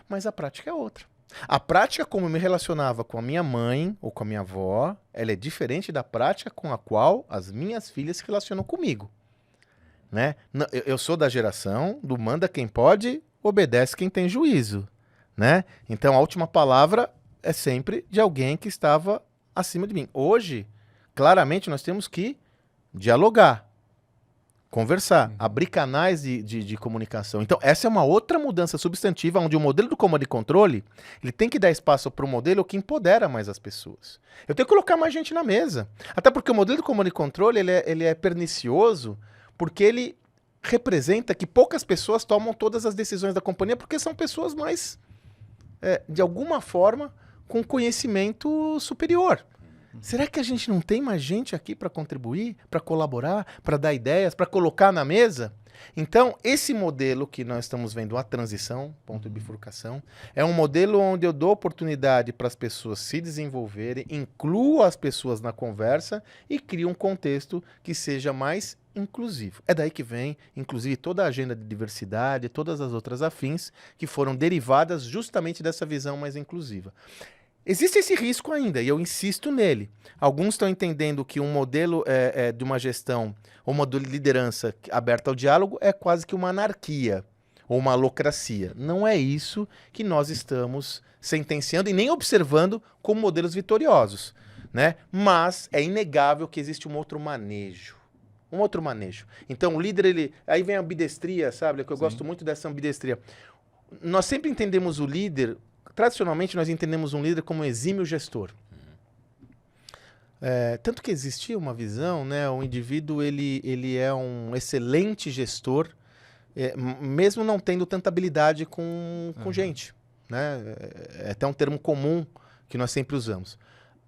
Mas a prática é outra. A prática como eu me relacionava com a minha mãe ou com a minha avó, ela é diferente da prática com a qual as minhas filhas se relacionam comigo. Né? Eu sou da geração do manda quem pode, obedece quem tem juízo. Né? Então a última palavra é sempre de alguém que estava acima de mim. Hoje, claramente, nós temos que dialogar, conversar, abrir canais de comunicação. Então, essa é uma outra mudança substantiva, onde o modelo do comando e controle, ele tem que dar espaço para o modelo que empodera mais as pessoas. Eu tenho que colocar mais gente na mesa. Até porque o modelo do comando e controle, ele é pernicioso, porque ele representa que poucas pessoas tomam todas as decisões da companhia, porque são pessoas mais, de alguma forma, com conhecimento superior. Será que a gente não tem mais gente aqui para contribuir, para colaborar, para dar ideias, para colocar na mesa? Então, esse modelo que nós estamos vendo, a transição, ponto de bifurcação, é um modelo onde eu dou oportunidade para as pessoas se desenvolverem, incluo as pessoas na conversa e crio um contexto que seja mais inclusivo. É daí que vem, inclusive, toda a agenda de diversidade, todas as outras afins que foram derivadas justamente dessa visão mais inclusiva. Existe esse risco ainda, e eu insisto nele. Alguns estão entendendo que um modelo de uma gestão, ou uma liderança aberta ao diálogo, é quase que uma anarquia, ou uma alocracia. Não é isso que nós estamos sentenciando e nem observando como modelos vitoriosos. Né? Mas é inegável que existe um outro manejo. Um outro manejo. Então, o líder, aí vem a ambidestria, sabe? Que eu gosto muito dessa ambidestria. Nós sempre entendemos o líder... Tradicionalmente, nós entendemos um líder como um exímio gestor. Tanto que existia uma visão, né? O indivíduo ele é um excelente gestor, mesmo não tendo tanta habilidade com gente. Né? É até um termo comum que nós sempre usamos.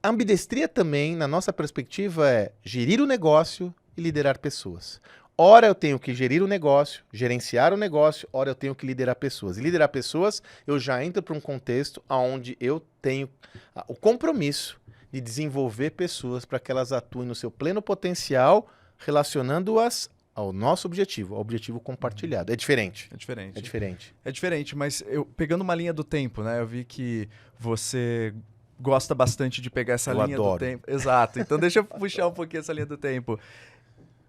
A ambidestria também, na nossa perspectiva, é gerir o negócio e liderar pessoas. Ora eu tenho que gerir o negócio, gerenciar o negócio, ora eu tenho que liderar pessoas. E liderar pessoas, eu já entro para um contexto onde eu tenho o compromisso de desenvolver pessoas para que elas atuem no seu pleno potencial, relacionando-as ao nosso objetivo, ao objetivo compartilhado. É diferente. É diferente. É diferente. É diferente, mas pegando uma linha do tempo, né? Eu vi que você gosta bastante de pegar essa linha do tempo. Exato. Então deixa eu puxar um pouquinho essa linha do tempo.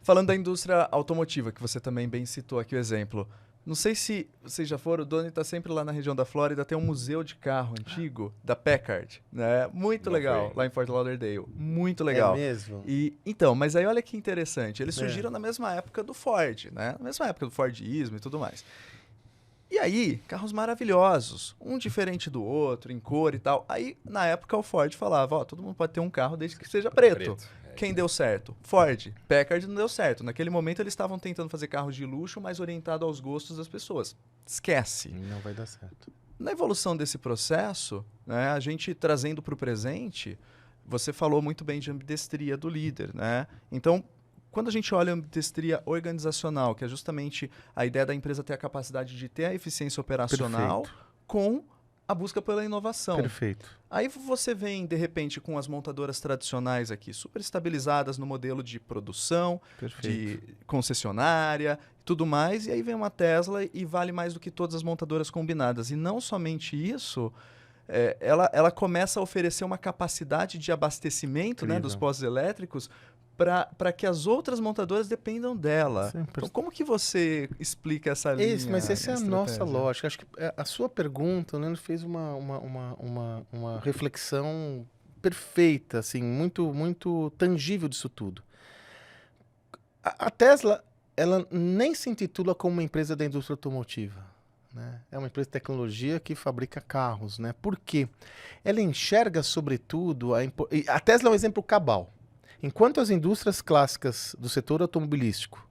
Falando da indústria automotiva, que você também bem citou aqui o exemplo. Não sei se vocês já foram, o Doni está sempre lá na região da Flórida, tem um museu de carro antigo da Packard, né? Muito legal, lá em Fort Lauderdale. Muito legal. É mesmo? Então, mas aí olha que interessante, eles surgiram na mesma época do Ford, né? Na mesma época do Fordismo e tudo mais. E aí, carros maravilhosos, um diferente do outro, em cor e tal. Aí, na época, o Ford falava, todo mundo pode ter um carro desde que seja preto. Quem deu certo? Ford. Packard não deu certo. Naquele momento, eles estavam tentando fazer carros de luxo, mas orientado aos gostos das pessoas. Esquece. Não vai dar certo. Na evolução desse processo, né, a gente trazendo para o presente, você falou muito bem de ambidestria do líder, né? Então, quando a gente olha a ambidestria organizacional, que é justamente a ideia da empresa ter a capacidade de ter a eficiência operacional com a busca pela inovação. Perfeito. Aí você vem, de repente, com as montadoras tradicionais aqui, super estabilizadas no modelo de produção, de concessionária, tudo mais, e aí vem uma Tesla e vale mais do que todas as montadoras combinadas. E não somente isso, ela começa a oferecer uma capacidade de abastecimento, né, dos postos elétricos para que as outras montadoras dependam dela. Então, como que você explica essa linha? Mas essa é a nossa lógica. Acho que a sua pergunta, né, fez uma reflexão perfeita, assim, muito, muito tangível disso tudo. A Tesla, ela nem se intitula como uma empresa da indústria automotiva. né? É uma empresa de tecnologia que fabrica carros, né? Por quê? Ela enxerga, sobretudo, a Tesla é um exemplo cabal. Enquanto as indústrias clássicas do setor automobilístico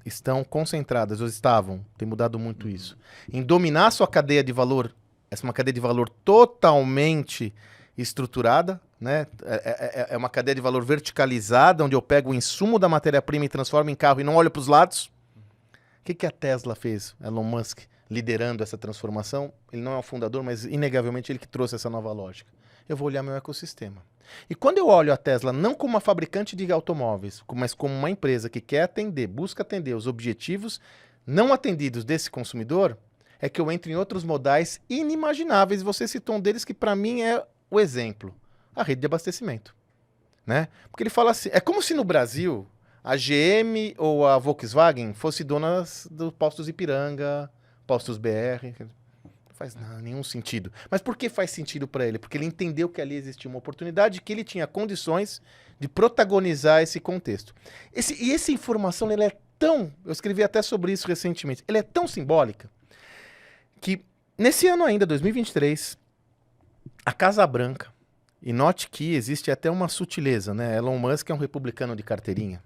estão concentradas, ou estavam, tem mudado muito isso, em dominar sua cadeia de valor, essa é uma cadeia de valor totalmente estruturada, né? É uma cadeia de valor verticalizada, onde eu pego o insumo da matéria-prima e transformo em carro e não olho para os lados. O que a Tesla fez? Elon Musk liderando essa transformação. Ele não é o fundador, mas inegavelmente ele que trouxe essa nova lógica. Eu vou olhar meu ecossistema. E quando eu olho a Tesla não como uma fabricante de automóveis, mas como uma empresa que quer atender, busca atender os objetivos não atendidos desse consumidor, é que eu entro em outros modais inimagináveis. Você citou um deles que para mim é o exemplo. A rede de abastecimento. Né? Porque ele fala assim, é como se no Brasil a GM ou a Volkswagen fosse donas dos postos Ipiranga, postos BR. Não faz nenhum sentido. Mas por que faz sentido para ele? Porque ele entendeu que ali existia uma oportunidade, que ele tinha condições de protagonizar esse contexto. E essa informação, ela é tão... Eu escrevi até sobre isso recentemente. Ela é tão simbólica que nesse ano ainda, 2023, a Casa Branca, e note que existe até uma sutileza, né? Elon Musk é um republicano de carteirinha.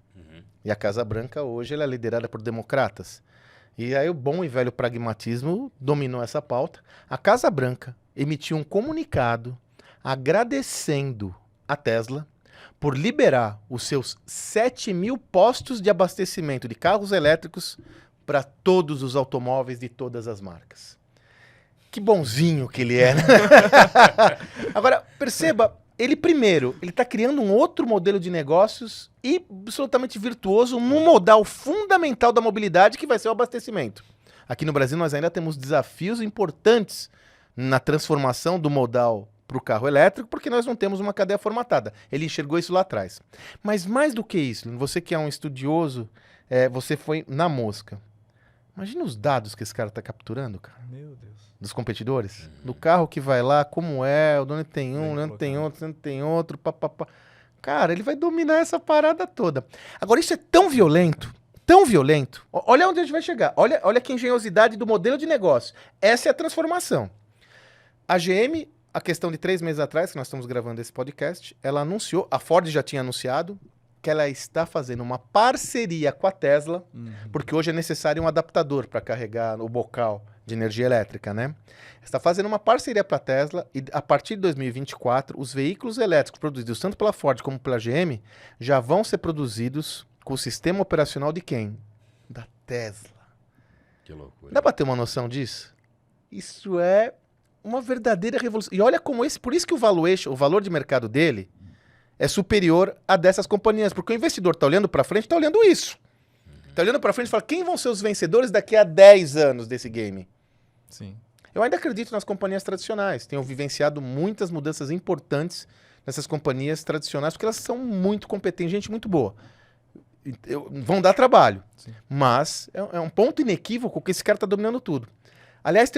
E a Casa Branca hoje ela é liderada por democratas. E aí o bom e velho pragmatismo dominou essa pauta. A Casa Branca emitiu um comunicado agradecendo a Tesla por liberar os seus 7.000 postos de abastecimento de carros elétricos para todos os automóveis de todas as marcas. Que bonzinho que ele é, né? Agora, perceba, ele está criando um outro modelo de negócios e absolutamente virtuoso num modal fundamental da mobilidade que vai ser o abastecimento. Aqui no Brasil nós ainda temos desafios importantes na transformação do modal para o carro elétrico, porque nós não temos uma cadeia formatada. Ele enxergou isso lá atrás. Mas mais do que isso, você que é um estudioso, você foi na mosca. Imagina os dados que esse cara está capturando, cara. Meu Deus. Dos competidores. Do carro que vai lá, como é, o dono tem um, o dono tem outro, o dono tem outro, papapá. Cara, ele vai dominar essa parada toda. Agora, isso é tão violento, tão violento. Olha onde a gente vai chegar. Olha que engenhosidade do modelo de negócio. Essa é a transformação. A GM, a questão de 3 meses atrás, que nós estamos gravando esse podcast, ela anunciou, a Ford já tinha anunciado, que ela está fazendo uma parceria com a Tesla, porque hoje é necessário um adaptador para carregar o bocal de energia elétrica, né? Está fazendo uma parceria para a Tesla e a partir de 2024, os veículos elétricos produzidos tanto pela Ford como pela GM já vão ser produzidos com o sistema operacional de quem? Da Tesla. Que loucura. Dá para ter uma noção disso? Isso é uma verdadeira revolução. E olha como por isso que o valuation, o valor de mercado dele é superior a dessas companhias, porque o investidor está olhando para frente, está olhando isso. Está olhando para frente e fala, quem vão ser os vencedores daqui a 10 anos desse game? Sim. Eu ainda acredito nas companhias tradicionais. Tenho vivenciado muitas mudanças importantes nessas companhias tradicionais, porque elas são muito competentes, gente muito boa. Vão dar trabalho. Sim. Mas é um ponto inequívoco que esse cara está dominando tudo. Aliás,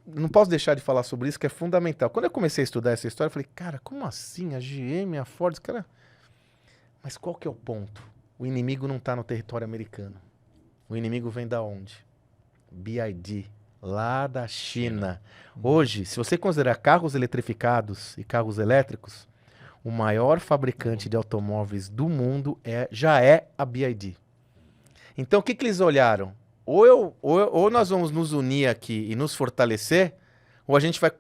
não posso deixar de falar sobre isso, que é fundamental. Quando eu comecei a estudar essa história, eu falei, cara, como assim? A GM, a Ford, cara... Mas qual que é o ponto? O inimigo não está no território americano. O inimigo vem da onde? BYD, lá da China. Hoje, se você considerar carros eletrificados e carros elétricos, o maior fabricante de automóveis do mundo já é a BYD. Então, o que eles olharam? Ou nós vamos nos unir aqui e nos fortalecer, ou a gente vai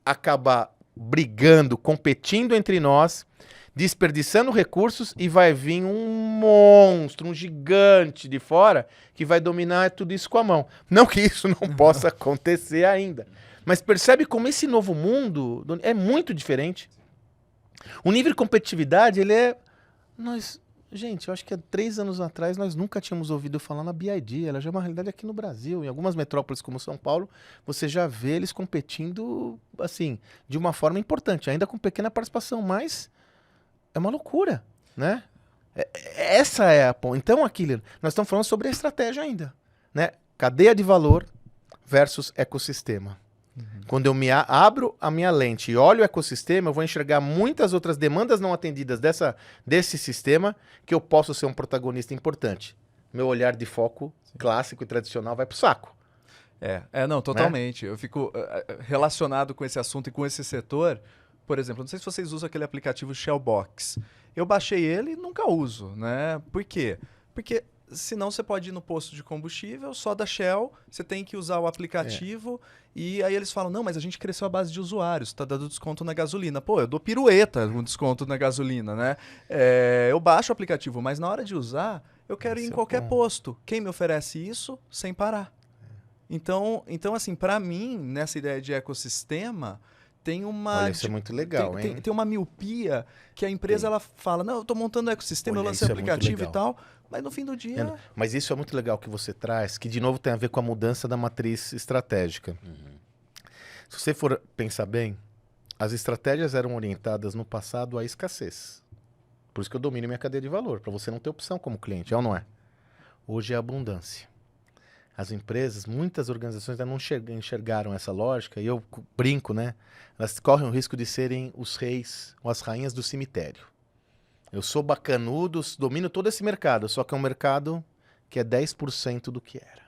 acabar brigando, competindo entre nós, desperdiçando recursos e vai vir um monstro, um gigante de fora que vai dominar tudo isso com a mão. Não que isso não possa acontecer ainda, mas percebe como esse novo mundo é muito diferente. O nível de competitividade, ele é... Gente, eu acho que há 3 anos atrás nós nunca tínhamos ouvido falar na BYD. Ela já é uma realidade aqui no Brasil. Em algumas metrópoles como São Paulo, você já vê eles competindo, assim, de uma forma importante, ainda com pequena participação, mas é uma loucura, né? Essa é a ponta. Então, aqui, nós estamos falando sobre a estratégia ainda, né? Cadeia de valor versus ecossistema. Quando eu abro a minha lente e olho o ecossistema, eu vou enxergar muitas outras demandas não atendidas desse sistema que eu posso ser um protagonista importante. Meu olhar de foco clássico e tradicional vai pro saco. Não, totalmente. Eu fico relacionado com esse assunto e com esse setor. Por exemplo, não sei se vocês usam aquele aplicativo Shellbox. Eu baixei ele e nunca uso, né? Por quê? Porque senão você pode ir no posto de combustível, só da Shell, você tem que usar o aplicativo e aí eles falam, não, mas a gente cresceu a base de usuários, tá dando desconto na gasolina. Pô, eu dou pirueta com desconto na gasolina, né? Eu baixo o aplicativo, mas na hora de usar, eu quero ir em qualquer posto. Quem me oferece isso, sem parar. Então assim, para mim, nessa ideia de ecossistema, tem uma... Olha, isso é muito legal, hein? Tem uma miopia que a empresa ela fala, não, eu tô montando um ecossistema, eu lancei aplicativo e tal, mas no fim do dia... Mas isso é muito legal que você traz, que de novo tem a ver com a mudança da matriz estratégica. Se você for pensar bem, as estratégias eram orientadas no passado à escassez. Por isso que eu domino minha cadeia de valor, para você não ter opção como cliente, é ou não é? Hoje é abundância. As empresas, muitas organizações ainda não enxergaram essa lógica, e eu brinco, né? Elas correm o risco de serem os reis ou as rainhas do cemitério. Eu sou bacanudo, domino todo esse mercado, só que é um mercado que é 10% do que era.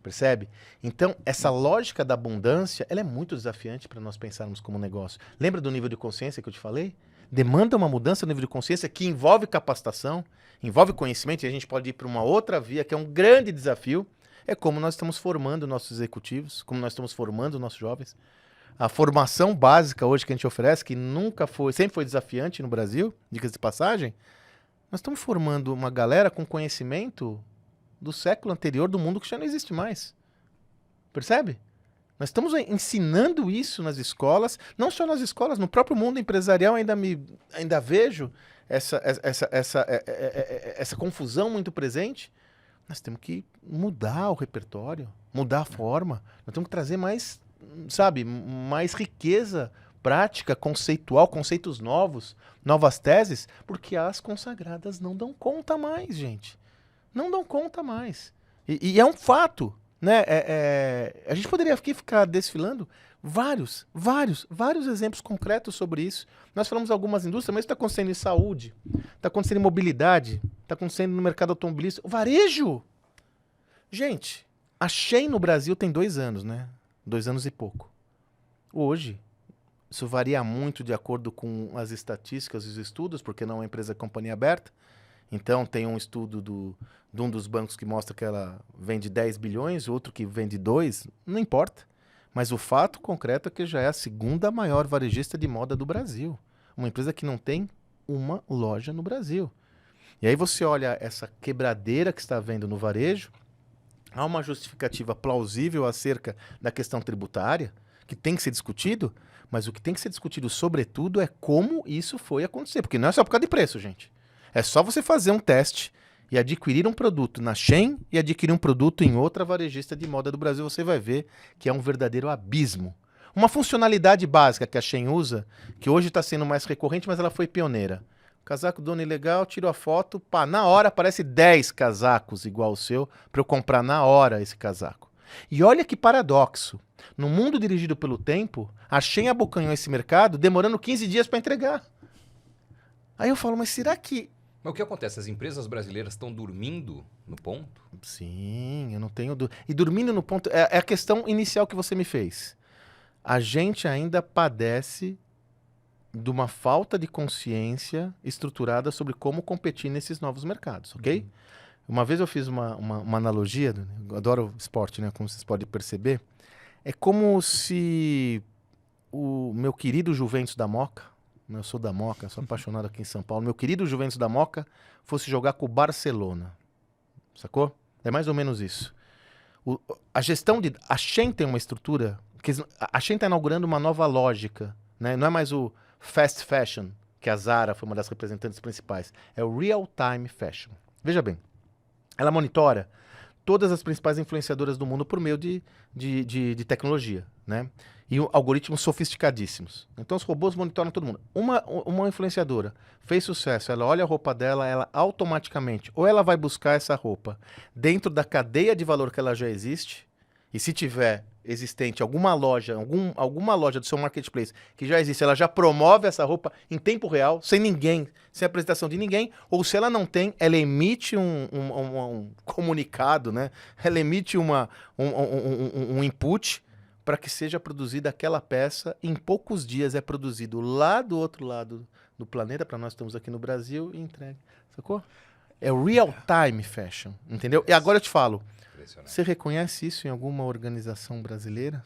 Percebe? Então, essa lógica da abundância, ela é muito desafiante para nós pensarmos como negócio. Lembra do nível de consciência que eu te falei? Demanda uma mudança no nível de consciência que envolve capacitação, envolve conhecimento, e a gente pode ir para uma outra via, que é um grande desafio. É como nós estamos formando nossos executivos, como nós estamos formando nossos jovens. A formação básica hoje que a gente oferece, que sempre foi desafiante no Brasil, dicas de passagem, nós estamos formando uma galera com conhecimento do século anterior, do mundo que já não existe mais. Percebe? Nós estamos ensinando isso nas escolas, não só nas escolas, no próprio mundo empresarial ainda vejo essa confusão muito presente. Nós temos que mudar o repertório, mudar a forma. Nós temos que trazer mais, mais riqueza prática, conceitual, conceitos novos, novas teses, porque as consagradas não dão conta mais, gente. Não dão conta mais. E é um fato, né? A gente poderia aqui ficar desfilando vários exemplos concretos sobre isso. Nós falamos algumas indústrias, mas isso está acontecendo em saúde, está acontecendo em mobilidade, está acontecendo no mercado automobilístico. O varejo! Gente, a Shein no Brasil tem 2 anos, né? 2 anos e pouco. Hoje, isso varia muito de acordo com as estatísticas e os estudos, porque não é uma empresa de companhia aberta. Então, tem um estudo de um dos bancos que mostra que ela vende 10 bilhões, outro que vende 2, não importa. Mas o fato concreto é que já é a 2ª maior varejista de moda do Brasil. Uma empresa que não tem uma loja no Brasil. E aí você olha essa quebradeira que está havendo no varejo, há uma justificativa plausível acerca da questão tributária, que tem que ser discutido, mas o que tem que ser discutido, sobretudo, é como isso foi acontecer. Porque não é só por causa de preço, gente. É só você fazer um teste e adquirir um produto na Shein e adquirir um produto em outra varejista de moda do Brasil, você vai ver que é um verdadeiro abismo. Uma funcionalidade básica que a Shein usa, que hoje está sendo mais recorrente, mas ela foi pioneira. Casaco Doni legal, tiro a foto, pá, na hora aparece 10 casacos igual o seu, para eu comprar na hora esse casaco. E olha que paradoxo. No mundo dirigido pelo tempo, a Shein abocanhou esse mercado demorando 15 dias para entregar. Aí eu falo, mas será que... Mas o que acontece? As empresas brasileiras estão dormindo no ponto? Sim, eu não tenho... E dormindo no ponto... É a questão inicial que você me fez. A gente ainda padece de uma falta de consciência estruturada sobre como competir nesses novos mercados, ok? Uma vez eu fiz uma analogia, eu adoro esporte, né? Como vocês podem perceber. É como se o meu querido Juventus da Moca, eu sou da Moca, sou apaixonado aqui em São Paulo, meu querido Juventus da Moca fosse jogar com o Barcelona, sacou? É mais ou menos isso. A gestão de... A Shein tem uma estrutura... A Shein está inaugurando uma nova lógica, né? Não é mais o fast fashion, que a Zara foi uma das representantes principais. É o real-time fashion. Veja bem, ela monitora todas as principais influenciadoras do mundo por meio de tecnologia, né? E algoritmos sofisticadíssimos. Então os robôs monitoram todo mundo. Uma influenciadora fez sucesso, ela olha a roupa dela, ela automaticamente, ou ela vai buscar essa roupa dentro da cadeia de valor que ela já existe, e se tiver existente, alguma loja do seu marketplace que já existe, ela já promove essa roupa em tempo real, sem ninguém, sem apresentação de ninguém, ou se ela não tem, ela emite um comunicado, né? Ela emite um input para que seja produzida aquela peça, em poucos dias é produzido lá do outro lado do planeta, para nós estamos aqui no Brasil, e entregue. Sacou? É real-time fashion, entendeu? E agora eu te falo, você reconhece isso em alguma organização brasileira?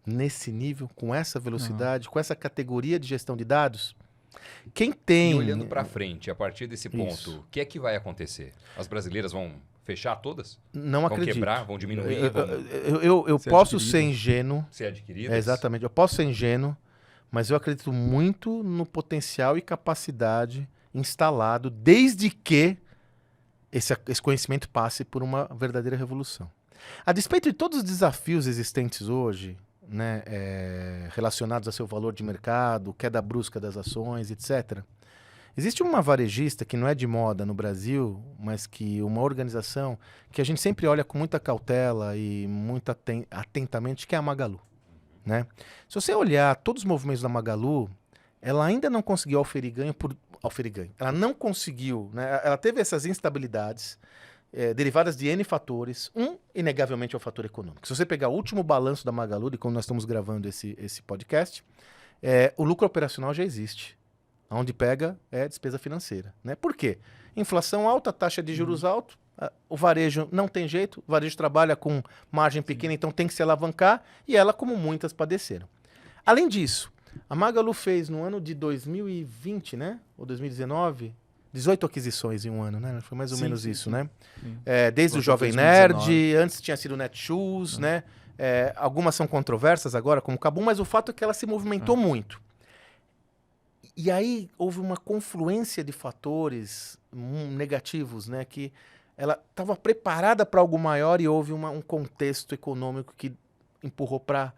Nesse nível, com essa velocidade, com essa categoria de gestão de dados? Quem tem... E olhando para frente, a partir desse ponto, Isso. o que é que vai acontecer? As brasileiras vão fechar todas? Não Vão acredito. quebrar? Vão diminuir? Eu posso ser ingênuo. Ser adquiridas? Exatamente. Eu posso ser ingênuo, mas eu acredito muito no potencial e capacidade instalado, desde que esse conhecimento passe por uma verdadeira revolução. A despeito de todos os desafios existentes hoje, né, relacionados a seu valor de mercado, queda brusca das ações, etc., existe uma varejista que não é de moda no Brasil, mas que uma organização que a gente sempre olha com muita cautela e muito atentamente, que é a Magalu. Né? Se você olhar todos os movimentos da Magalu, ela ainda não conseguiu auferir ganho. Ela não conseguiu, né? Ela teve essas instabilidades derivadas de N fatores. Inegavelmente, é o fator econômico. Se você pegar o último balanço da Magalu, de quando nós estamos gravando esse podcast, o lucro operacional já existe. Onde pega é despesa financeira. Né? Por quê? Inflação alta, taxa de juros alta, o varejo não tem jeito, o varejo trabalha com margem pequena, então tem que se alavancar, e ela, como muitas, padeceram. Além disso, a Magalu fez no ano de 2020, né? Ou 2019, 18 aquisições em um ano, né? Foi mais ou menos isso, né? Desde o Jovem 2019. Nerd, antes tinha sido o Netshoes, né? Algumas são controversas agora, como o Kabum, mas o fato é que ela se movimentou muito. E aí houve uma confluência de fatores negativos, né? Que ela estava preparada para algo maior e houve um contexto econômico que empurrou para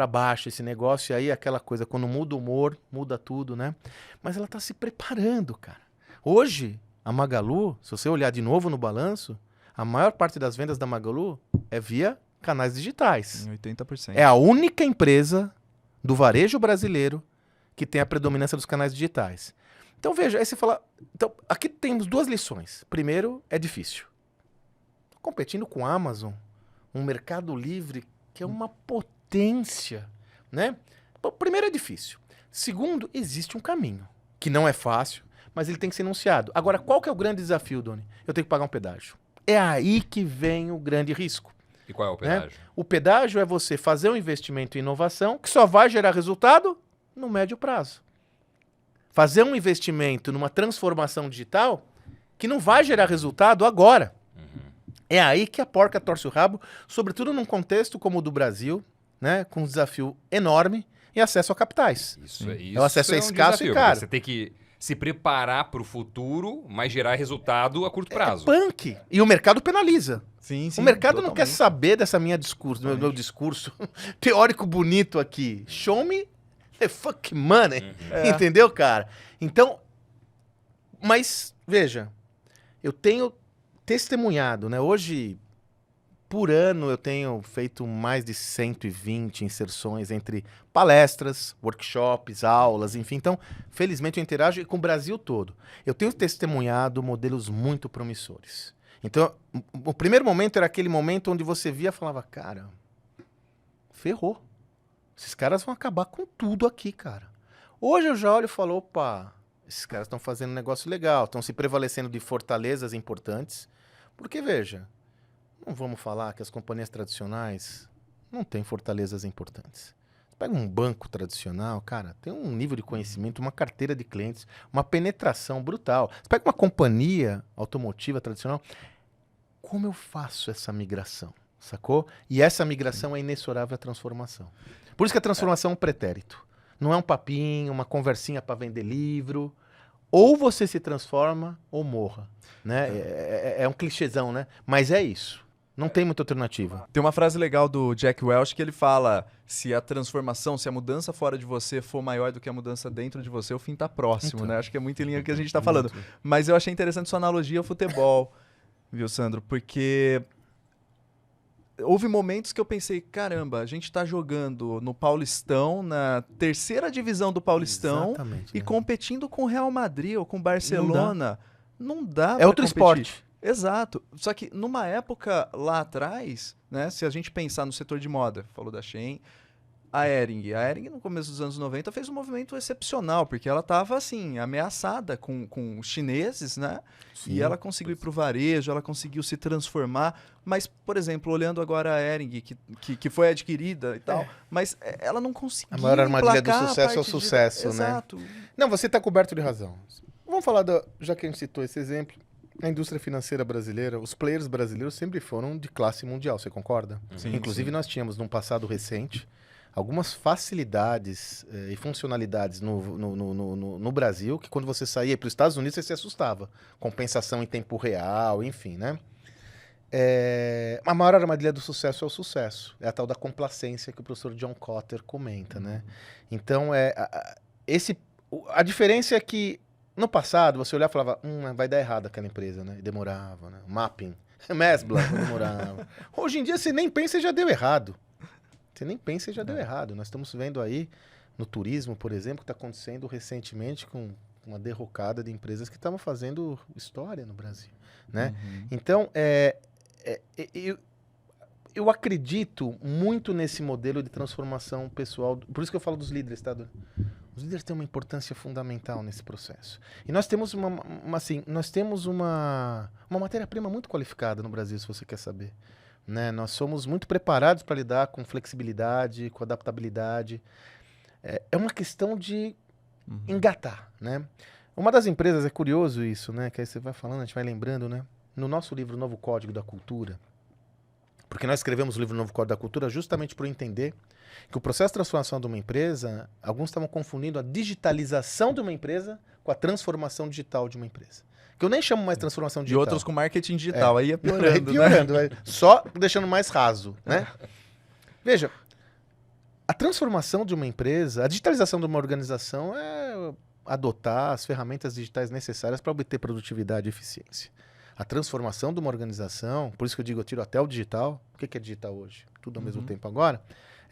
baixo esse negócio. E aí aquela coisa, quando muda o humor, muda tudo, né? Mas ela está se preparando, cara. Hoje, a Magalu, se você olhar de novo no balanço, a maior parte das vendas da Magalu é via canais digitais. Em 80%. É a única empresa do varejo brasileiro que tem a predominância dos canais digitais. Então veja, aí você fala... Então, aqui temos duas lições. Primeiro, é difícil. Competindo com a Amazon, um mercado livre que é uma potência, né? Bom, primeiro, é difícil. Segundo, existe um caminho, que não é fácil, mas ele tem que ser enunciado. Agora, qual que é o grande desafio, Doni? Eu tenho que pagar um pedágio. É aí que vem o grande risco. E qual é o pedágio? O pedágio é você fazer um investimento em inovação que só vai gerar resultado no médio prazo. Fazer um investimento numa transformação digital que não vai gerar resultado agora. É aí que a porca torce o rabo, sobretudo num contexto como o do Brasil, né, com um desafio enorme e acesso a capitais. Isso O acesso é escasso desafio, e caro. Você tem que se preparar para o futuro, mas gerar resultado a curto prazo. Punk. E o mercado penaliza. Sim, sim, O mercado não quer totalmente. saber dessa minha discurso, do meu discurso teórico bonito aqui. Show me the fuck money. Entendeu, cara? Então, mas, veja, eu tenho testemunhado, né? Hoje, por ano, eu tenho feito mais de 120 inserções entre palestras, workshops, aulas, enfim. Então, felizmente, eu interajo com o Brasil todo. Eu tenho testemunhado modelos muito promissores. Então, o primeiro momento era aquele momento onde você via e falava, cara, ferrou. Esses caras vão acabar com tudo aqui, cara. Hoje eu já olho e falo, opa, esses caras estão fazendo um negócio legal, estão se prevalecendo de fortalezas importantes. Porque, veja, não vamos falar que as companhias tradicionais não têm fortalezas importantes. Você pega um banco tradicional, cara, tem um nível de conhecimento, uma carteira de clientes, uma penetração brutal. Você pega uma companhia automotiva tradicional, como eu faço essa migração, sacou? E essa migração é inexorável à transformação. Por isso que a transformação é um pretérito. Não é um papinho, uma conversinha para vender livro. Ou você se transforma ou morra. Né? É um clichêzão, né? Mas é isso. Não tem muita alternativa. Tem uma frase legal do Jack Welch que ele fala: se a transformação, se a mudança fora de você for maior do que a mudança dentro de você, o fim tá próximo, Então. né? Acho que é muito em linha com o que a gente tá falando. Mas eu achei interessante sua analogia ao futebol, viu, Sandro? Porque houve momentos que eu pensei, caramba, a gente está jogando no Paulistão, na terceira divisão do Paulistão, Exatamente, e né? competindo com o Real Madrid ou com o Barcelona. Não dá É pra outro competir. esporte. Exato. Só que numa época lá atrás, né, se a gente pensar no setor de moda, falou da Shein, a Hering no começo dos anos 90 fez um movimento excepcional, porque ela estava assim, ameaçada com os chineses, né? Sim. E ela conseguiu ir para o varejo, ela conseguiu se transformar. Mas, por exemplo, olhando agora a Hering, que foi adquirida e tal, mas ela não conseguiu. A maior armadilha do emplacar a sucesso é o parte sucesso, né? Exato. Não, você está coberto de razão. Vamos falar, já que a gente citou esse exemplo, a indústria financeira brasileira, os players brasileiros sempre foram de classe mundial, você concorda? Sim, Inclusive, nós tínhamos, num passado recente, algumas facilidades e funcionalidades no Brasil que quando você saía para os Estados Unidos você se assustava. Compensação em tempo real, enfim, né? A maior armadilha do sucesso é o sucesso. É a tal da complacência que o professor John Kotter comenta, né? Então, a diferença é que no passado você olhava e falava, vai dar errado aquela empresa, né? E demorava, né? Mapping, Mesbla, demorava. Hoje em dia você nem pensa e já deu errado. Você nem pensa e já deu errado. Nós estamos vendo aí no turismo, por exemplo, que está acontecendo recentemente com uma derrocada de empresas que estavam fazendo história no Brasil, né? Então, eu acredito muito nesse modelo de transformação pessoal. Por isso que eu falo dos líderes, tá? Os líderes têm uma importância fundamental nesse processo. E nós temos uma matéria-prima muito qualificada no Brasil, se você quer saber. Né? Nós somos muito preparados para lidar com flexibilidade, com adaptabilidade. É uma questão de engatar, né? Uma das empresas, é curioso isso, né? Que aí você vai falando, a gente vai lembrando, né? No nosso livro Novo Código da Cultura, porque nós escrevemos o livro Novo Código da Cultura justamente por entender que o processo de transformação de uma empresa, alguns estavam confundindo a digitalização de uma empresa com a transformação digital de uma empresa. Que eu nem chamo mais transformação E digital. outros com marketing digital. Aí ia piorando, né? Só deixando mais raso, né? Veja, a transformação de uma empresa, a digitalização de uma organização é adotar as ferramentas digitais necessárias para obter produtividade e eficiência. A transformação de uma organização, por isso que eu digo, eu tiro até o digital. O que é digital hoje? Tudo ao mesmo tempo agora.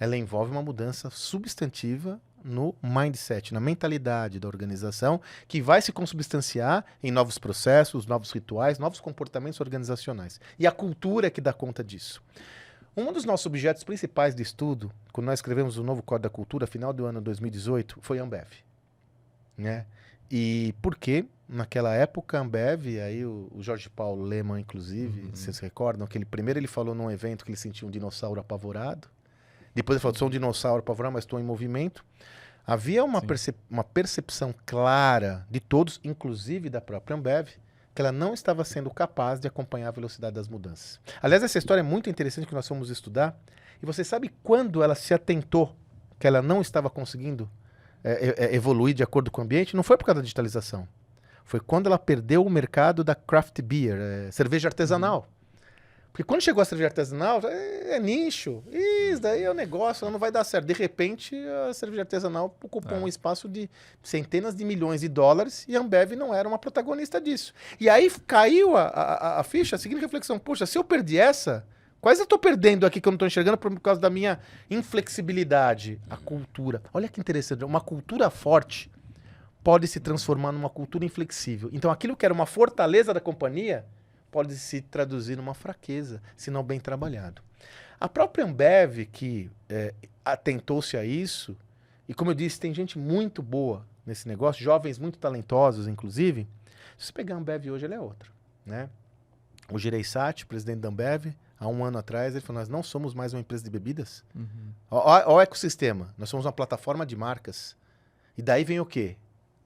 Ela envolve uma mudança substantiva no mindset, na mentalidade da organização, que vai se consubstanciar em novos processos, novos rituais, novos comportamentos organizacionais. E a cultura é que dá conta disso. Um dos nossos objetos principais de estudo, quando nós escrevemos o novo Código da Cultura, final do ano 2018, foi a Ambev. Né? E por quê? Naquela época, a Ambev, aí o Jorge Paulo Lemann, inclusive, vocês se recordam, que primeiro ele falou num evento que ele sentia um dinossauro apavorado. Depois ele falou, sou um dinossauro apavorado, mas estou em movimento. Havia uma percepção clara de todos, inclusive da própria Ambev, que ela não estava sendo capaz de acompanhar a velocidade das mudanças. Aliás, essa história é muito interessante que nós fomos estudar. E você sabe quando ela se atentou que ela não estava conseguindo evoluir de acordo com o ambiente? Não foi por causa da digitalização. Foi quando ela perdeu o mercado da craft beer, cerveja artesanal. Porque quando chegou a cerveja artesanal, é nicho. Isso daí é um negócio, não vai dar certo. De repente, a cerveja artesanal ocupou um espaço de centenas de milhões de dólares e a Ambev não era uma protagonista disso. E aí caiu a ficha, a seguinte reflexão. Poxa, se eu perdi essa, quais eu estou perdendo aqui que eu não estou enxergando por causa da minha inflexibilidade? A cultura. Olha que interessante. Uma cultura forte pode se transformar numa cultura inflexível. Então, aquilo que era uma fortaleza da companhia pode se traduzir numa fraqueza, se não bem trabalhado. A própria Ambev, que atentou-se a isso, e como eu disse, tem gente muito boa nesse negócio, jovens muito talentosos, inclusive. Se você pegar a Ambev hoje, ela é outra. Né? O Gereissati, presidente da Ambev, há um ano atrás, ele falou, nós não somos mais uma empresa de bebidas. Olha o ecossistema, nós somos uma plataforma de marcas. E daí vem o quê?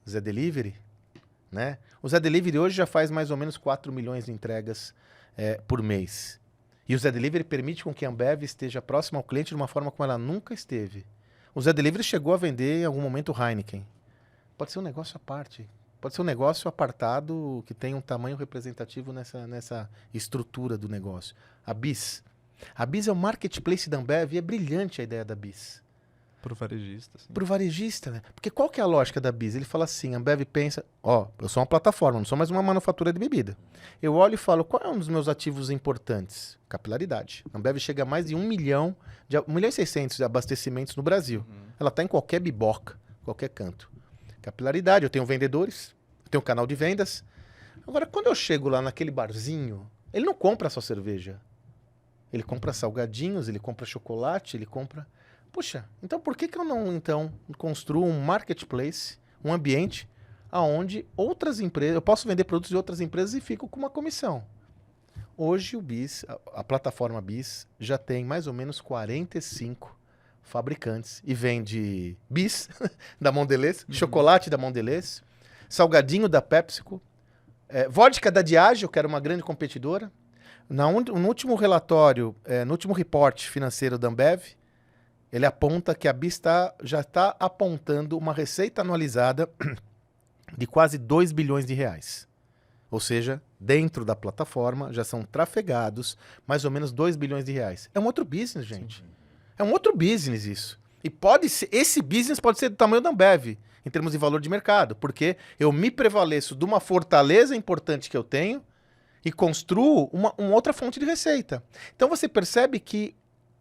Zé Delivery, né? O Zé Delivery hoje já faz mais ou menos 4 milhões de entregas por mês. E o Zé Delivery permite com que a Ambev esteja próxima ao cliente de uma forma como ela nunca esteve. O Zé Delivery chegou a vender em algum momento o Heineken. Pode ser um negócio à parte. Pode ser um negócio apartado que tem um tamanho representativo nessa estrutura do negócio. A BIS. A BIS é o marketplace da Ambev e é brilhante a ideia da BIS. Pro varejista. Sim. Pro varejista, né? Porque qual que é a lógica da Bis? Ele fala assim, a Ambev pensa, eu sou uma plataforma, não sou mais uma manufatura de bebida. Eu olho e falo, qual é um dos meus ativos importantes? Capilaridade. A Ambev chega a mais de 1 milhão, 1 milhão e 600 de abastecimentos no Brasil. Ela está em qualquer biboca, qualquer canto. Capilaridade, eu tenho vendedores, eu tenho canal de vendas. Agora, quando eu chego lá naquele barzinho, ele não compra só cerveja. Ele compra salgadinhos, ele compra chocolate, ele compra... Puxa, então por que eu não construo um marketplace, um ambiente onde outras empresas... Eu posso vender produtos de outras empresas e fico com uma comissão. Hoje o Bis, a plataforma Bis, já tem mais ou menos 45 fabricantes e vende Bis da Mondelez, chocolate da Mondelez, salgadinho da PepsiCo, vodka da Diageo, que era uma grande competidora. No último relatório, no último reporte financeiro da Ambev, ele aponta que a Bis já está apontando uma receita anualizada de quase 2 bilhões de reais. Ou seja, dentro da plataforma já são trafegados mais ou menos 2 bilhões de reais. É um outro business, gente. Sim. É um outro business isso. E esse business pode ser do tamanho da Ambev, em termos de valor de mercado, porque eu me prevaleço de uma fortaleza importante que eu tenho e construo uma outra fonte de receita. Então você percebe que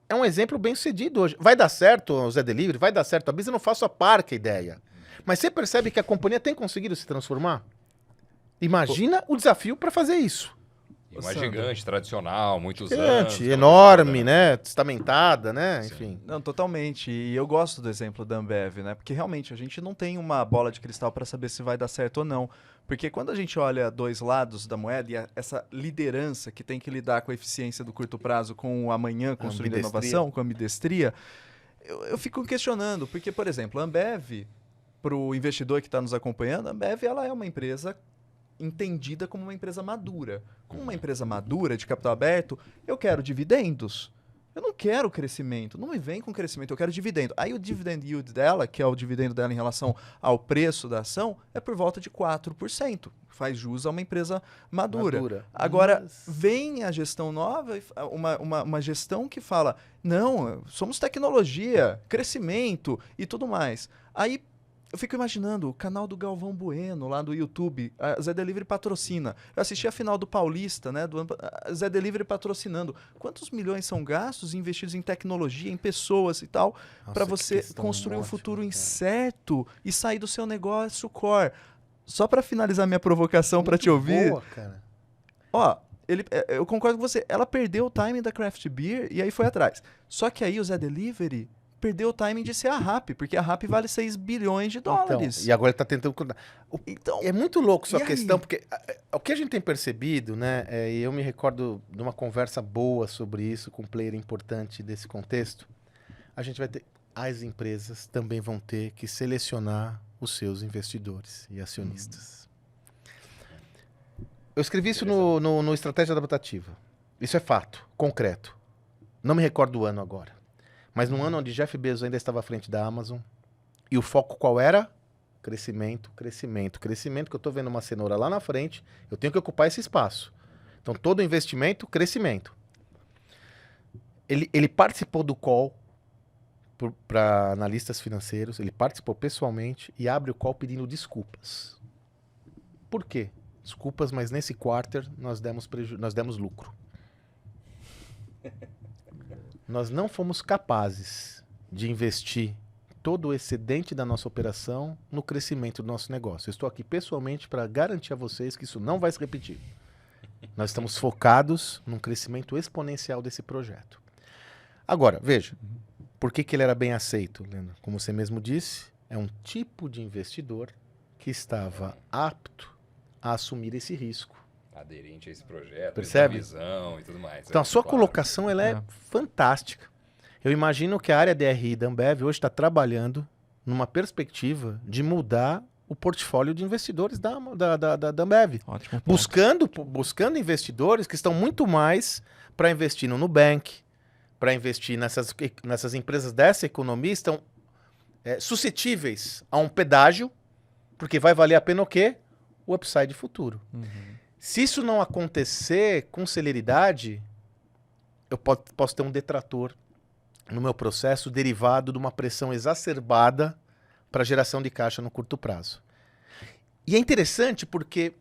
é um exemplo bem sucedido hoje. Vai dar certo o Zé Delivery? Vai dar certo a Bis? Eu não faço a par que a ideia. Mas você percebe que a companhia tem conseguido se transformar? Imagina o desafio para fazer isso. E uma gigante, tradicional, muitos gigante, anos. Enorme, né? Testamentada, né? Sim. Enfim. Não, totalmente. E eu gosto do exemplo da Ambev, né? Porque realmente a gente não tem uma bola de cristal para saber se vai dar certo ou não. Porque quando a gente olha dois lados da moeda e essa liderança que tem que lidar com a eficiência do curto prazo, com o amanhã construindo inovação, com a ambidestria, eu fico questionando. Porque, por exemplo, a Ambev, para o investidor que está nos acompanhando, a Ambev ela é uma empresa entendida como uma empresa madura. Como uma empresa madura, de capital aberto, eu quero dividendos. Eu não quero crescimento. Não me vem com crescimento, eu quero dividendo. Aí o dividend yield dela, que é o dividendo dela em relação ao preço da ação, é por volta de 4%. Faz jus a uma empresa madura. Agora, vem a gestão nova, uma gestão que fala, não, somos tecnologia, crescimento e tudo mais. Aí eu fico imaginando o canal do Galvão Bueno, lá do YouTube, a Zé Delivery patrocina. Eu assisti a final do Paulista, né? A Zé Delivery patrocinando. Quantos milhões são gastos investidos em tecnologia, em pessoas e tal, para você construir um futuro incerto e sair do seu negócio core? Só para finalizar minha provocação para te ouvir. Boa, cara. Ó, eu concordo com você. Ela perdeu o timing da Craft Beer e aí foi atrás. Só que aí o Zé Delivery perdeu o timing de ser a Rappi, porque a Rappi vale 6 bilhões de dólares. Então, e agora ele está tentando... Então, é muito louco sua questão, porque o que a gente tem percebido, né, e eu me recordo de uma conversa boa sobre isso com um player importante desse contexto, a gente vai ter... As empresas também vão ter que selecionar os seus investidores e acionistas. Eu escrevi isso no Estratégia Adaptativa. Isso é fato, concreto. Não me recordo do ano agora. Mas num ano onde Jeff Bezos ainda estava à frente da Amazon, e o foco qual era? Crescimento, crescimento, crescimento, que eu estou vendo uma cenoura lá na frente, eu tenho que ocupar esse espaço. Então, todo investimento, crescimento. Ele participou do call para analistas financeiros, ele participou pessoalmente e abre o call pedindo desculpas. Por quê? Desculpas, mas nesse quarter nós demos lucro. Nós não fomos capazes de investir todo o excedente da nossa operação no crescimento do nosso negócio. Eu estou aqui pessoalmente para garantir a vocês que isso não vai se repetir. Nós estamos focados num crescimento exponencial desse projeto. Agora, veja, por que ele era bem aceito, Leandro? Como você mesmo disse, é um tipo de investidor que estava apto a assumir esse risco. Aderente a esse projeto, percebe? Visão e tudo mais. Então a sua colocação ela é fantástica. Eu imagino que a área DRI da Ambev hoje está trabalhando numa perspectiva de mudar o portfólio de investidores da Ambev. Ótimo ponto. Buscando investidores que estão muito mais para investir no Nubank, para investir nessas empresas dessa economia, estão suscetíveis a um pedágio, porque vai valer a pena o quê? O upside futuro. Se isso não acontecer com celeridade, eu posso ter um detrator no meu processo derivado de uma pressão exacerbada para geração de caixa no curto prazo. E é interessante porque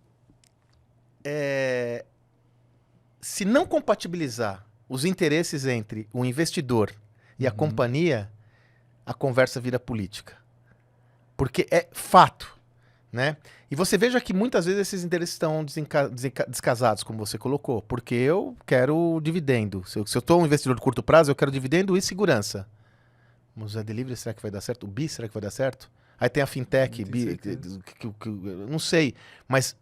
se não compatibilizar os interesses entre o investidor e a companhia, a conversa vira política. Porque é fato, né? E você veja que muitas vezes esses interesses estão descasados, como você colocou, porque eu quero dividendo. Se eu estou um investidor de curto prazo, eu quero dividendo e segurança. Mas o Zé Delivery, será que vai dar certo? O BI, será que vai dar certo? Aí tem a fintech, não sei. Mas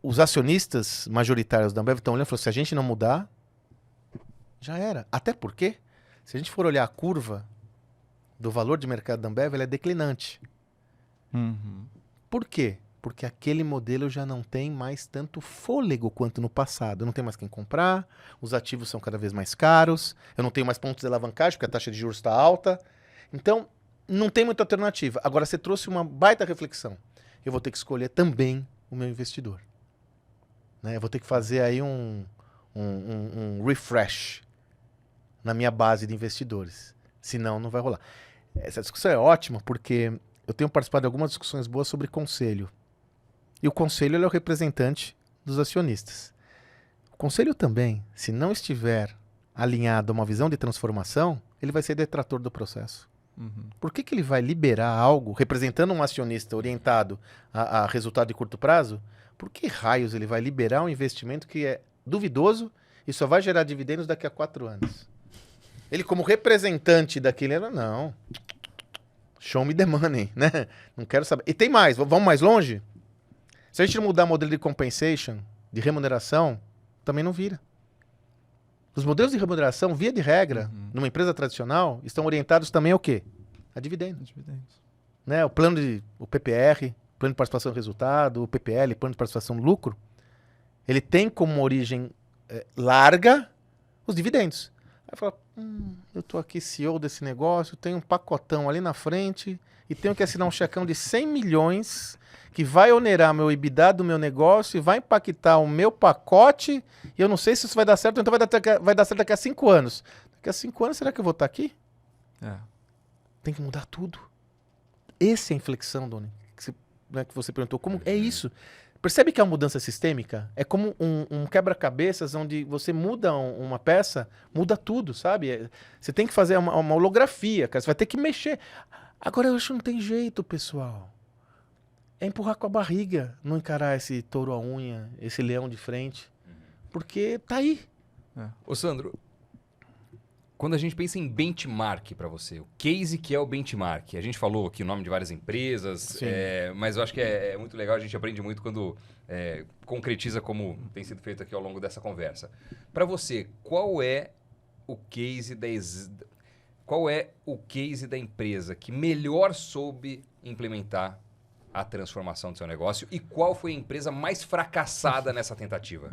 os acionistas majoritários da Ambev estão olhando e falaram, se a gente não mudar, já era. Até porque, se a gente for olhar a curva do valor de mercado da Ambev, ela é declinante. Por quê? Porque aquele modelo já não tem mais tanto fôlego quanto no passado. Não tem mais quem comprar, os ativos são cada vez mais caros, eu não tenho mais pontos de alavancagem, porque a taxa de juros está alta. Então, não tem muita alternativa. Agora, você trouxe uma baita reflexão. Eu vou ter que escolher também o meu investidor. Né? Eu vou ter que fazer aí um refresh na minha base de investidores. Senão, não vai rolar. Essa discussão é ótima, porque eu tenho participado de algumas discussões boas sobre conselho. E o conselho ele é o representante dos acionistas. O conselho também, se não estiver alinhado a uma visão de transformação, ele vai ser detrator do processo. Por que ele vai liberar algo, representando um acionista orientado a resultado de curto prazo? Por que raios ele vai liberar um investimento que é duvidoso e só vai gerar dividendos daqui a 4 anos? Ele, como representante daquele, não. Show me the money, né? Não quero saber. E tem mais, vamos mais longe? Se a gente não mudar o modelo de compensation, de remuneração, também não vira. Os modelos de remuneração, via de regra, numa empresa tradicional, estão orientados também ao quê? A dividendos. Né? O PPR, plano de participação no resultado, o PPL, plano de participação no lucro, ele tem como origem larga os dividendos. Aí fala, eu tô aqui CEO desse negócio, tenho um pacotão ali na frente e tenho que assinar um checão de 100 milhões que vai onerar meu EBITDA do meu negócio e vai impactar o meu pacote e eu não sei se isso vai dar certo, então vai dar certo daqui a 5 anos. Daqui a 5 anos, será que eu vou estar aqui? Tem que mudar tudo. Essa é a inflexão, Doni, que você perguntou. Como é isso? Percebe que a mudança sistêmica é como um quebra-cabeças onde você muda uma peça, muda tudo, sabe? Você tem que fazer uma holografia, cara. Você vai ter que mexer. Agora eu acho que não tem jeito, pessoal. É empurrar com a barriga, não encarar esse touro à unha, esse leão de frente. Porque tá aí. Ô Sandro, quando a gente pensa em benchmark para você, o case que é o benchmark, a gente falou aqui o nome de várias empresas, mas eu acho que é muito legal, a gente aprende muito quando concretiza como tem sido feito aqui ao longo dessa conversa. Para você, qual é o case da empresa que melhor soube implementar a transformação do seu negócio e qual foi a empresa mais fracassada nessa tentativa?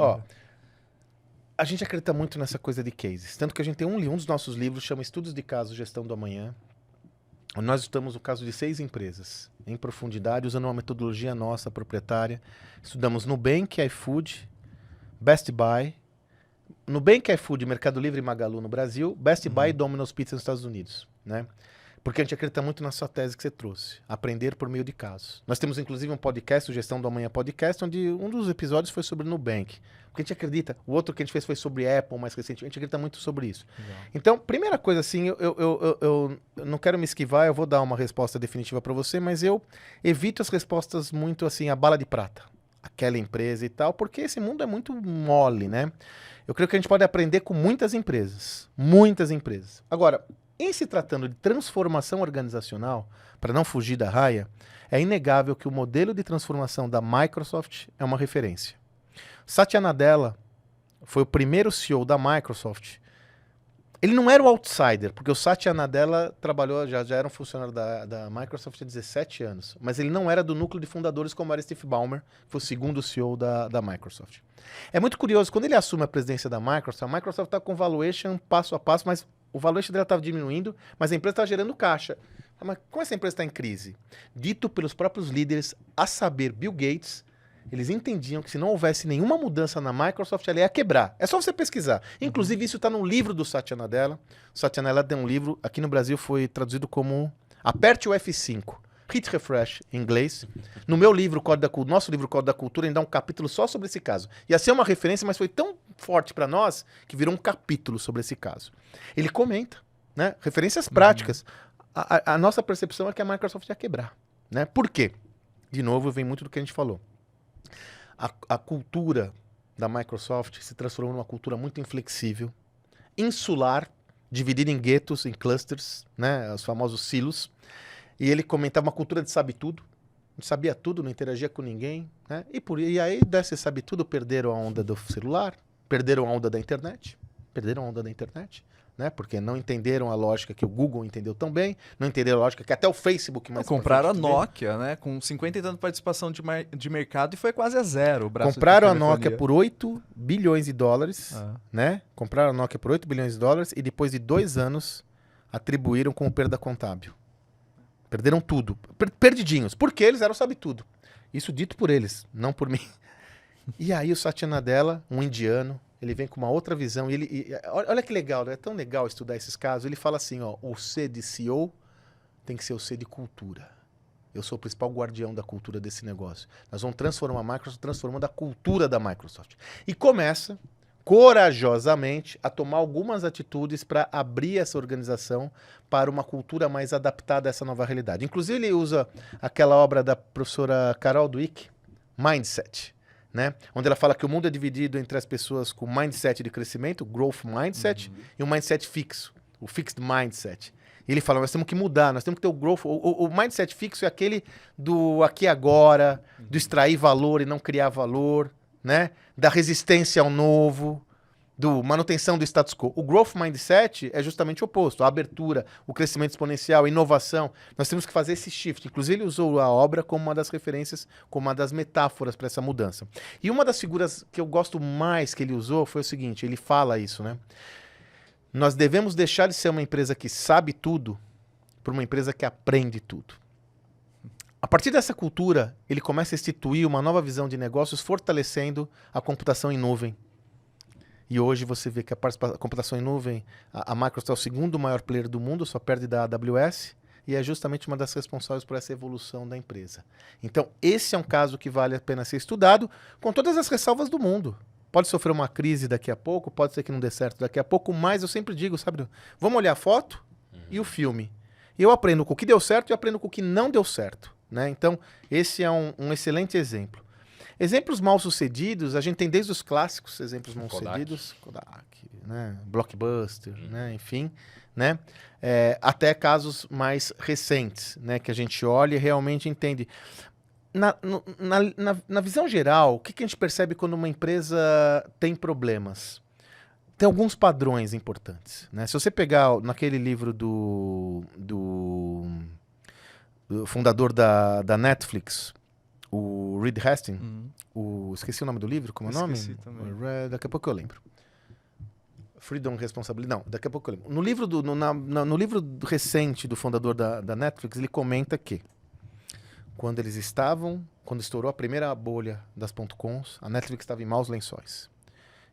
A gente acredita muito nessa coisa de cases. Tanto que a gente tem um dos nossos livros, chama Estudos de Caso, Gestão do Amanhã. Nós estudamos o caso de 6 empresas, em profundidade, usando uma metodologia nossa, proprietária. Estudamos Nubank, iFood, Best Buy. Nubank, iFood, Mercado Livre e Magalu no Brasil. Best Buy e Domino's Pizza nos Estados Unidos, né? Porque a gente acredita muito na sua tese que você trouxe. Aprender por meio de casos. Nós temos, inclusive, um podcast, o Gestão do Amanhã Podcast, onde um dos episódios foi sobre Nubank. Porque a gente acredita. O outro que a gente fez foi sobre Apple, mais recentemente. A gente acredita muito sobre isso. Legal. Então, primeira coisa, assim, eu não quero me esquivar, eu vou dar uma resposta definitiva para você, mas eu evito as respostas muito, assim, a bala de prata. Aquela empresa e tal, porque esse mundo é muito mole, né? Eu creio que a gente pode aprender com muitas empresas. Muitas empresas. Agora, em se tratando de transformação organizacional, para não fugir da raia, é inegável que o modelo de transformação da Microsoft é uma referência. Satya Nadella foi o primeiro CEO da Microsoft. Ele não era o outsider, porque o Satya Nadella trabalhou, já era um funcionário da Microsoft há 17 anos, mas ele não era do núcleo de fundadores como era Steve Ballmer, que foi o segundo CEO da Microsoft. É muito curioso, quando ele assume a presidência da Microsoft, a Microsoft está com valuation passo a passo, mas o valuation dela estava diminuindo, mas a empresa estava gerando caixa. Mas como essa empresa está em crise? Dito pelos próprios líderes, a saber, Bill Gates, Eles entendiam que se não houvesse nenhuma mudança na Microsoft, ela ia quebrar. É só você pesquisar. Inclusive, isso está no livro do Satya Nadella. O Satya Nadella tem um livro, aqui no Brasil foi traduzido como Aperte o F5. Hit Refresh, em inglês. No meu livro, nosso livro Código da Cultura, ainda dá um capítulo só sobre esse caso. Ia ser uma referência, mas foi tão forte para nós que virou um capítulo sobre esse caso. Ele comenta, né? Referências práticas. A nossa percepção é que a Microsoft ia quebrar, né? Por quê? De novo, vem muito do que a gente falou. A cultura da Microsoft se transformou numa cultura muito inflexível, insular, dividida em guetos, em clusters, né? Os famosos silos. E ele comentava uma cultura de sabe-tudo. Sabia tudo, não interagia com ninguém. Né? E aí, desse sabe-tudo, perderam a onda do celular, perderam a onda da internet. Perderam a onda da internet. Né? Porque não entenderam a lógica que o Google entendeu tão bem, não entenderam a lógica que até o Facebook... Compraram a Nokia, né? Com 50 e tanto participação de mercado e foi quase a zero. Compraram a Nokia por 8 bilhões de dólares. Né? Compraram a Nokia por 8 bilhões de dólares e depois de 2 anos atribuíram como perda contábil. Perderam tudo. Perdidinhos. Porque eles eram sabe-tudo. Isso dito por eles, não por mim. E aí o Satya Nadella, um indiano, ele vem com uma outra visão. Olha que legal, né? É tão legal estudar esses casos. Ele fala assim, ó, o C de CEO tem que ser o C de cultura. Eu sou o principal guardião da cultura desse negócio. Nós vamos transformar a Microsoft, transformando a cultura da Microsoft. E começa, corajosamente, a tomar algumas atitudes para abrir essa organização para uma cultura mais adaptada a essa nova realidade. Inclusive, ele usa aquela obra da professora Carol Dweck, Mindset, né? Onde ela fala que o mundo é dividido entre as pessoas com mindset de crescimento, growth mindset, e um mindset fixo, o fixed mindset. E ele fala, nós temos que mudar, nós temos que ter o growth. O mindset fixo é aquele do aqui e agora, do extrair valor e não criar valor, né? Da resistência ao novo, do manutenção do status quo. O growth mindset é justamente o oposto, a abertura, o crescimento exponencial, a inovação. Nós temos que fazer esse shift. Inclusive, ele usou a obra como uma das referências, como uma das metáforas para essa mudança. E uma das figuras que eu gosto mais que ele usou foi o seguinte, ele fala isso, né? Nós devemos deixar de ser uma empresa que sabe tudo para uma empresa que aprende tudo. A partir dessa cultura, ele começa a instituir uma nova visão de negócios, fortalecendo a computação em nuvem. E hoje você vê que a computação em nuvem, a Microsoft é o segundo maior player do mundo, só perde da AWS, e é justamente uma das responsáveis por essa evolução da empresa. Então, esse é um caso que vale a pena ser estudado, com todas as ressalvas do mundo. Pode sofrer uma crise daqui a pouco, pode ser que não dê certo daqui a pouco, mas eu sempre digo, sabe, vamos olhar a foto e o filme. Eu aprendo com o que deu certo e aprendo com o que não deu certo. Né? Então, esse é um excelente exemplo. Exemplos mal sucedidos, a gente tem desde os clássicos exemplos mal sucedidos, Kodak, né? Blockbuster, né? Enfim, né? Até casos mais recentes, né? Que a gente olha e realmente entende. Na visão geral, o que a gente percebe quando uma empresa tem problemas? Tem alguns padrões importantes. Né? Se você pegar naquele livro do fundador da Netflix, o Reed Hastings, esqueci o nome do livro, como é o nome? Esqueci também. Daqui a pouco eu lembro. Freedom Responsibility, não, daqui a pouco eu lembro. No livro recente do fundador da Netflix, ele comenta que quando estourou a primeira bolha das .coms, a Netflix estava em maus lençóis.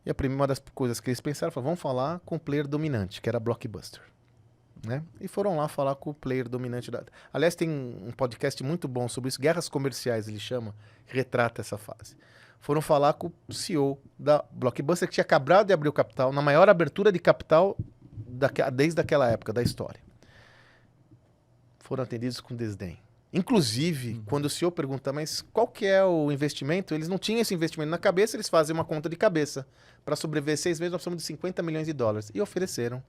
E uma das coisas que eles pensaram foi, vamos falar com o player dominante, que era a Blockbuster. Né? E foram lá falar com o player dominante. Aliás, tem um podcast muito bom sobre isso, Guerras Comerciais, ele chama, que retrata essa fase. Foram falar com o CEO da Blockbuster, que tinha acabado de abrir o capital, na maior abertura de capital desde aquela época da história. Foram atendidos com desdém. Inclusive, quando o CEO pergunta, mas qual que é o investimento? Eles não tinham esse investimento na cabeça, eles fazem uma conta de cabeça. Para sobreviver 6 meses, nós precisamos de 50 milhões de dólares. E ofereceram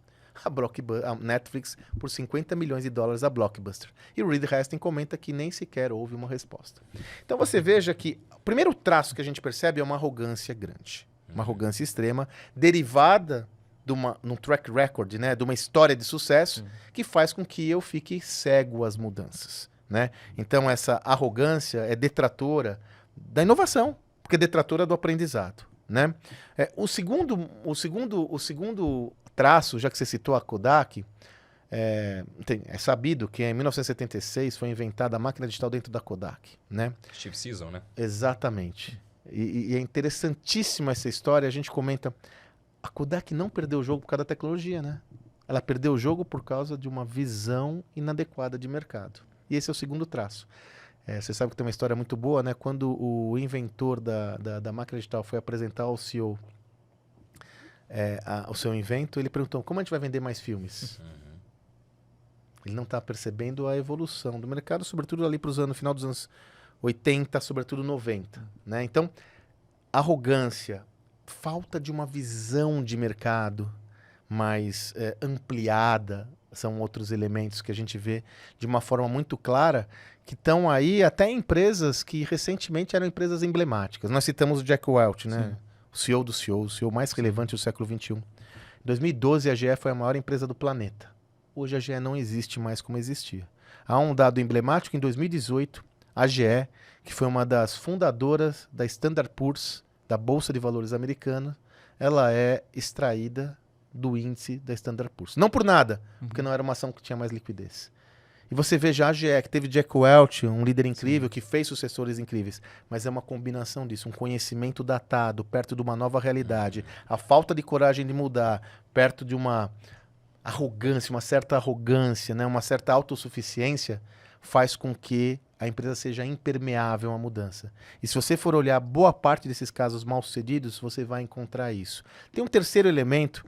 a Netflix por 50 milhões de dólares a Blockbuster. E o Reed Hastings comenta que nem sequer houve uma resposta. Então você veja que o primeiro traço que a gente percebe é uma arrogância grande. Uma arrogância extrema, derivada num track record, né, de uma história de sucesso, que faz com que eu fique cego às mudanças. Né? Então essa arrogância é detratora da inovação, porque é detratora do aprendizado. Né? O segundo traço, já que você citou a Kodak, É sabido que em 1976 foi inventada a máquina digital dentro da Kodak, né? Steve Season, né? Exatamente. E é interessantíssima essa história. A gente comenta, a Kodak não perdeu o jogo por causa da tecnologia, né? Ela perdeu o jogo por causa de uma visão inadequada de mercado. E esse é o segundo traço. Você sabe que tem uma história muito boa, né? Quando o inventor da máquina digital foi apresentar ao CEO o seu invento, ele perguntou, como a gente vai vender mais filmes? Ele não está percebendo a evolução do mercado, sobretudo ali para o final dos anos 80, sobretudo 90. Né? Então, arrogância, falta de uma visão de mercado mais ampliada, são outros elementos que a gente vê de uma forma muito clara, que estão aí até empresas que recentemente eram empresas emblemáticas. Nós citamos o Jack Welch, né? O CEO do CEO, o CEO mais relevante do século XXI. Em 2012, a GE foi a maior empresa do planeta. Hoje a GE não existe mais como existia. Há um dado emblemático, em 2018, a GE, que foi uma das fundadoras da Standard Poor's, da Bolsa de Valores americana, ela é extraída do índice da Standard Poor's. Não por nada, porque não era uma ação que tinha mais liquidez. E você veja a GE, que teve Jack Welch, um líder incrível, que fez sucessores incríveis, mas é uma combinação disso, um conhecimento datado, perto de uma nova realidade, a falta de coragem de mudar, perto de uma arrogância, né, uma certa autossuficiência, faz com que a empresa seja impermeável à mudança. E se você for olhar boa parte desses casos mal-sucedidos, você vai encontrar isso. Tem um terceiro elemento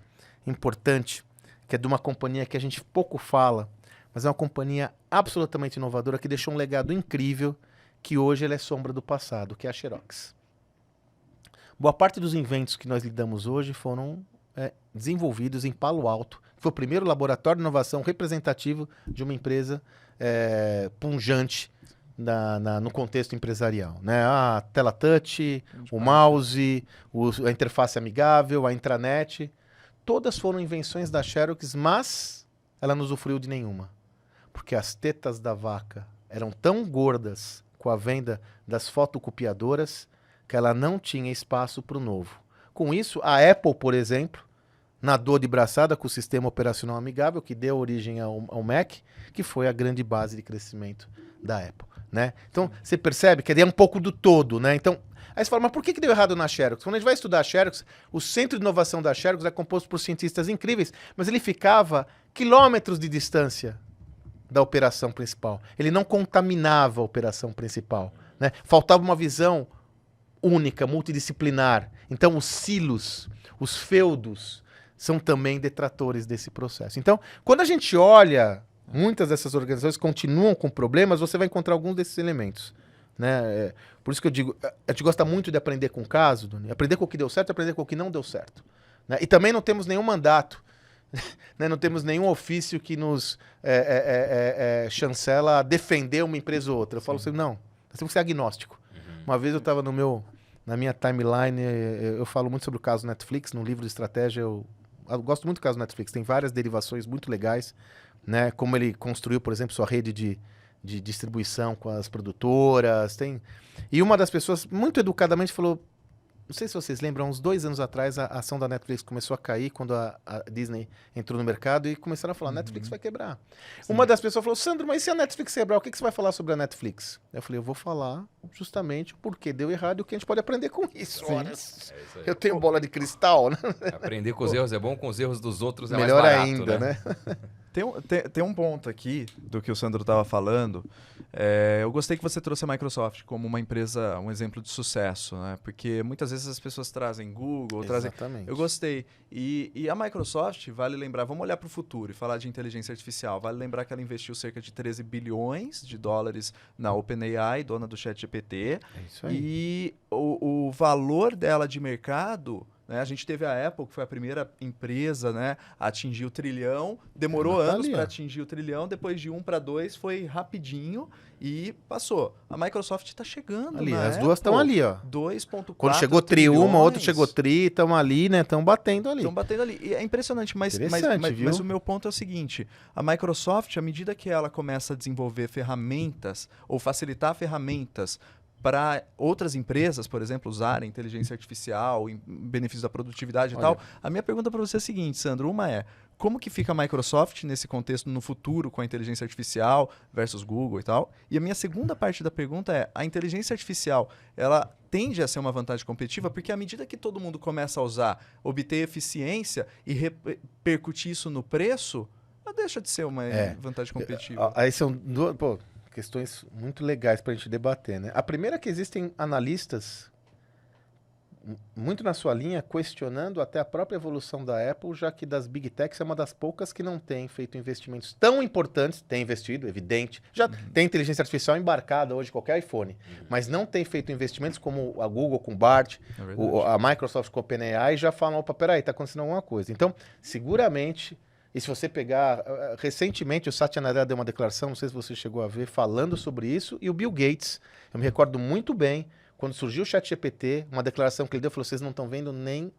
importante, que é de uma companhia que a gente pouco fala, mas é uma companhia absolutamente inovadora que deixou um legado incrível, que hoje ela é sombra do passado, que é a Xerox. Boa parte dos inventos que nós lidamos hoje foram desenvolvidos em Palo Alto. Foi o primeiro laboratório de inovação representativo de uma empresa pujante no contexto empresarial. Né? A tela touch, o mouse, a interface amigável, a intranet, todas foram invenções da Xerox, mas ela não usufruiu de nenhuma. Porque as tetas da vaca eram tão gordas com a venda das fotocopiadoras que ela não tinha espaço para o novo. Com isso, a Apple, por exemplo, nadou de braçada com o sistema operacional amigável, que deu origem ao Mac, que foi a grande base de crescimento da Apple. Né? Então, você percebe que é um pouco do todo. Né? Então, aí você fala, mas por que deu errado na Xerox? Quando a gente vai estudar a Xerox, o centro de inovação da Xerox é composto por cientistas incríveis, mas ele ficava quilômetros de distância da operação principal. Ele não contaminava a operação principal. Né? Faltava uma visão única, multidisciplinar. Então, os silos, os feudos, são também detratores desse processo. Então, quando a gente olha, muitas dessas organizações continuam com problemas, você vai encontrar alguns desses elementos. Né? Por isso que eu digo, a gente gosta muito de aprender com o caso, Doni, aprender com o que deu certo, aprender com o que não deu certo. Né? E também não temos nenhum mandato, né? Não temos nenhum ofício que nos chancela a defender uma empresa ou outra. Eu falo assim, não, nós temos que ser agnóstico. Uma vez eu estava na minha timeline, eu falo muito sobre o caso Netflix, no livro de estratégia, eu gosto muito do caso Netflix, tem várias derivações muito legais, né? Como ele construiu, por exemplo, sua rede de distribuição com as produtoras, E uma das pessoas, muito educadamente, falou, não sei se vocês lembram, uns 2 anos atrás, a ação da Netflix começou a cair quando a Disney entrou no mercado e começaram a falar, Netflix vai quebrar. Sim. Uma das pessoas falou, Sandro, mas se a Netflix quebrar, o que você vai falar sobre a Netflix? Eu falei, eu vou falar justamente o porquê deu errado e o que a gente pode aprender com isso. Eu tenho bola de cristal, né? Aprender com os erros é bom, com os erros dos outros é melhor mais barato, ainda, né? Tem um ponto aqui do que o Sandro estava falando. Eu gostei que você trouxe a Microsoft como uma empresa, um exemplo de sucesso, né? Porque muitas vezes as pessoas trazem Google, Exatamente. Eu gostei. E a Microsoft, vale lembrar, vamos olhar para o futuro e falar de inteligência artificial. Vale lembrar que ela investiu cerca de 13 bilhões de dólares na OpenAI, dona do ChatGPT. É isso aí. E o valor dela de mercado... Né? A gente teve a Apple, que foi a primeira empresa, né, a atingir o trilhão. Demorou anos para atingir o trilhão. Depois de 1 para 2 foi rapidinho e passou. A Microsoft está chegando ali. As duas estão ali, ó. 2,4 Quando chegou tri uma, outra chegou tri, estão ali, né? Estão batendo ali. Estão batendo ali. E é impressionante, mas o meu ponto é o seguinte. A Microsoft, à medida que ela começa a desenvolver ferramentas ou facilitar ferramentas para outras empresas, por exemplo, usarem inteligência artificial em benefício da produtividade e tal. A minha pergunta para você é a seguinte, Sandro. Uma é, como que fica a Microsoft nesse contexto no futuro com a inteligência artificial versus Google e tal? E a minha segunda parte da pergunta é, a inteligência artificial, ela tende a ser uma vantagem competitiva porque à medida que todo mundo começa a usar, obter eficiência e repercutir isso no preço, ela deixa de ser uma vantagem competitiva. Aí são duas questões muito legais para a gente debater, né? A primeira é que existem analistas muito na sua linha, questionando até a própria evolução da Apple, já que das Big Techs é uma das poucas que não tem feito investimentos tão importantes, tem investido, evidente, já tem inteligência artificial embarcada hoje em qualquer iPhone, mas não tem feito investimentos como a Google com o BART, a Microsoft com o OpenAI, já falam, opa, peraí, está acontecendo alguma coisa. Então, seguramente, e se você pegar, recentemente o Satya Nadella deu uma declaração, não sei se você chegou a ver, falando sobre isso, e o Bill Gates, eu me recordo muito bem, quando surgiu o ChatGPT, uma declaração que ele deu, falou, vocês não estão vendo nem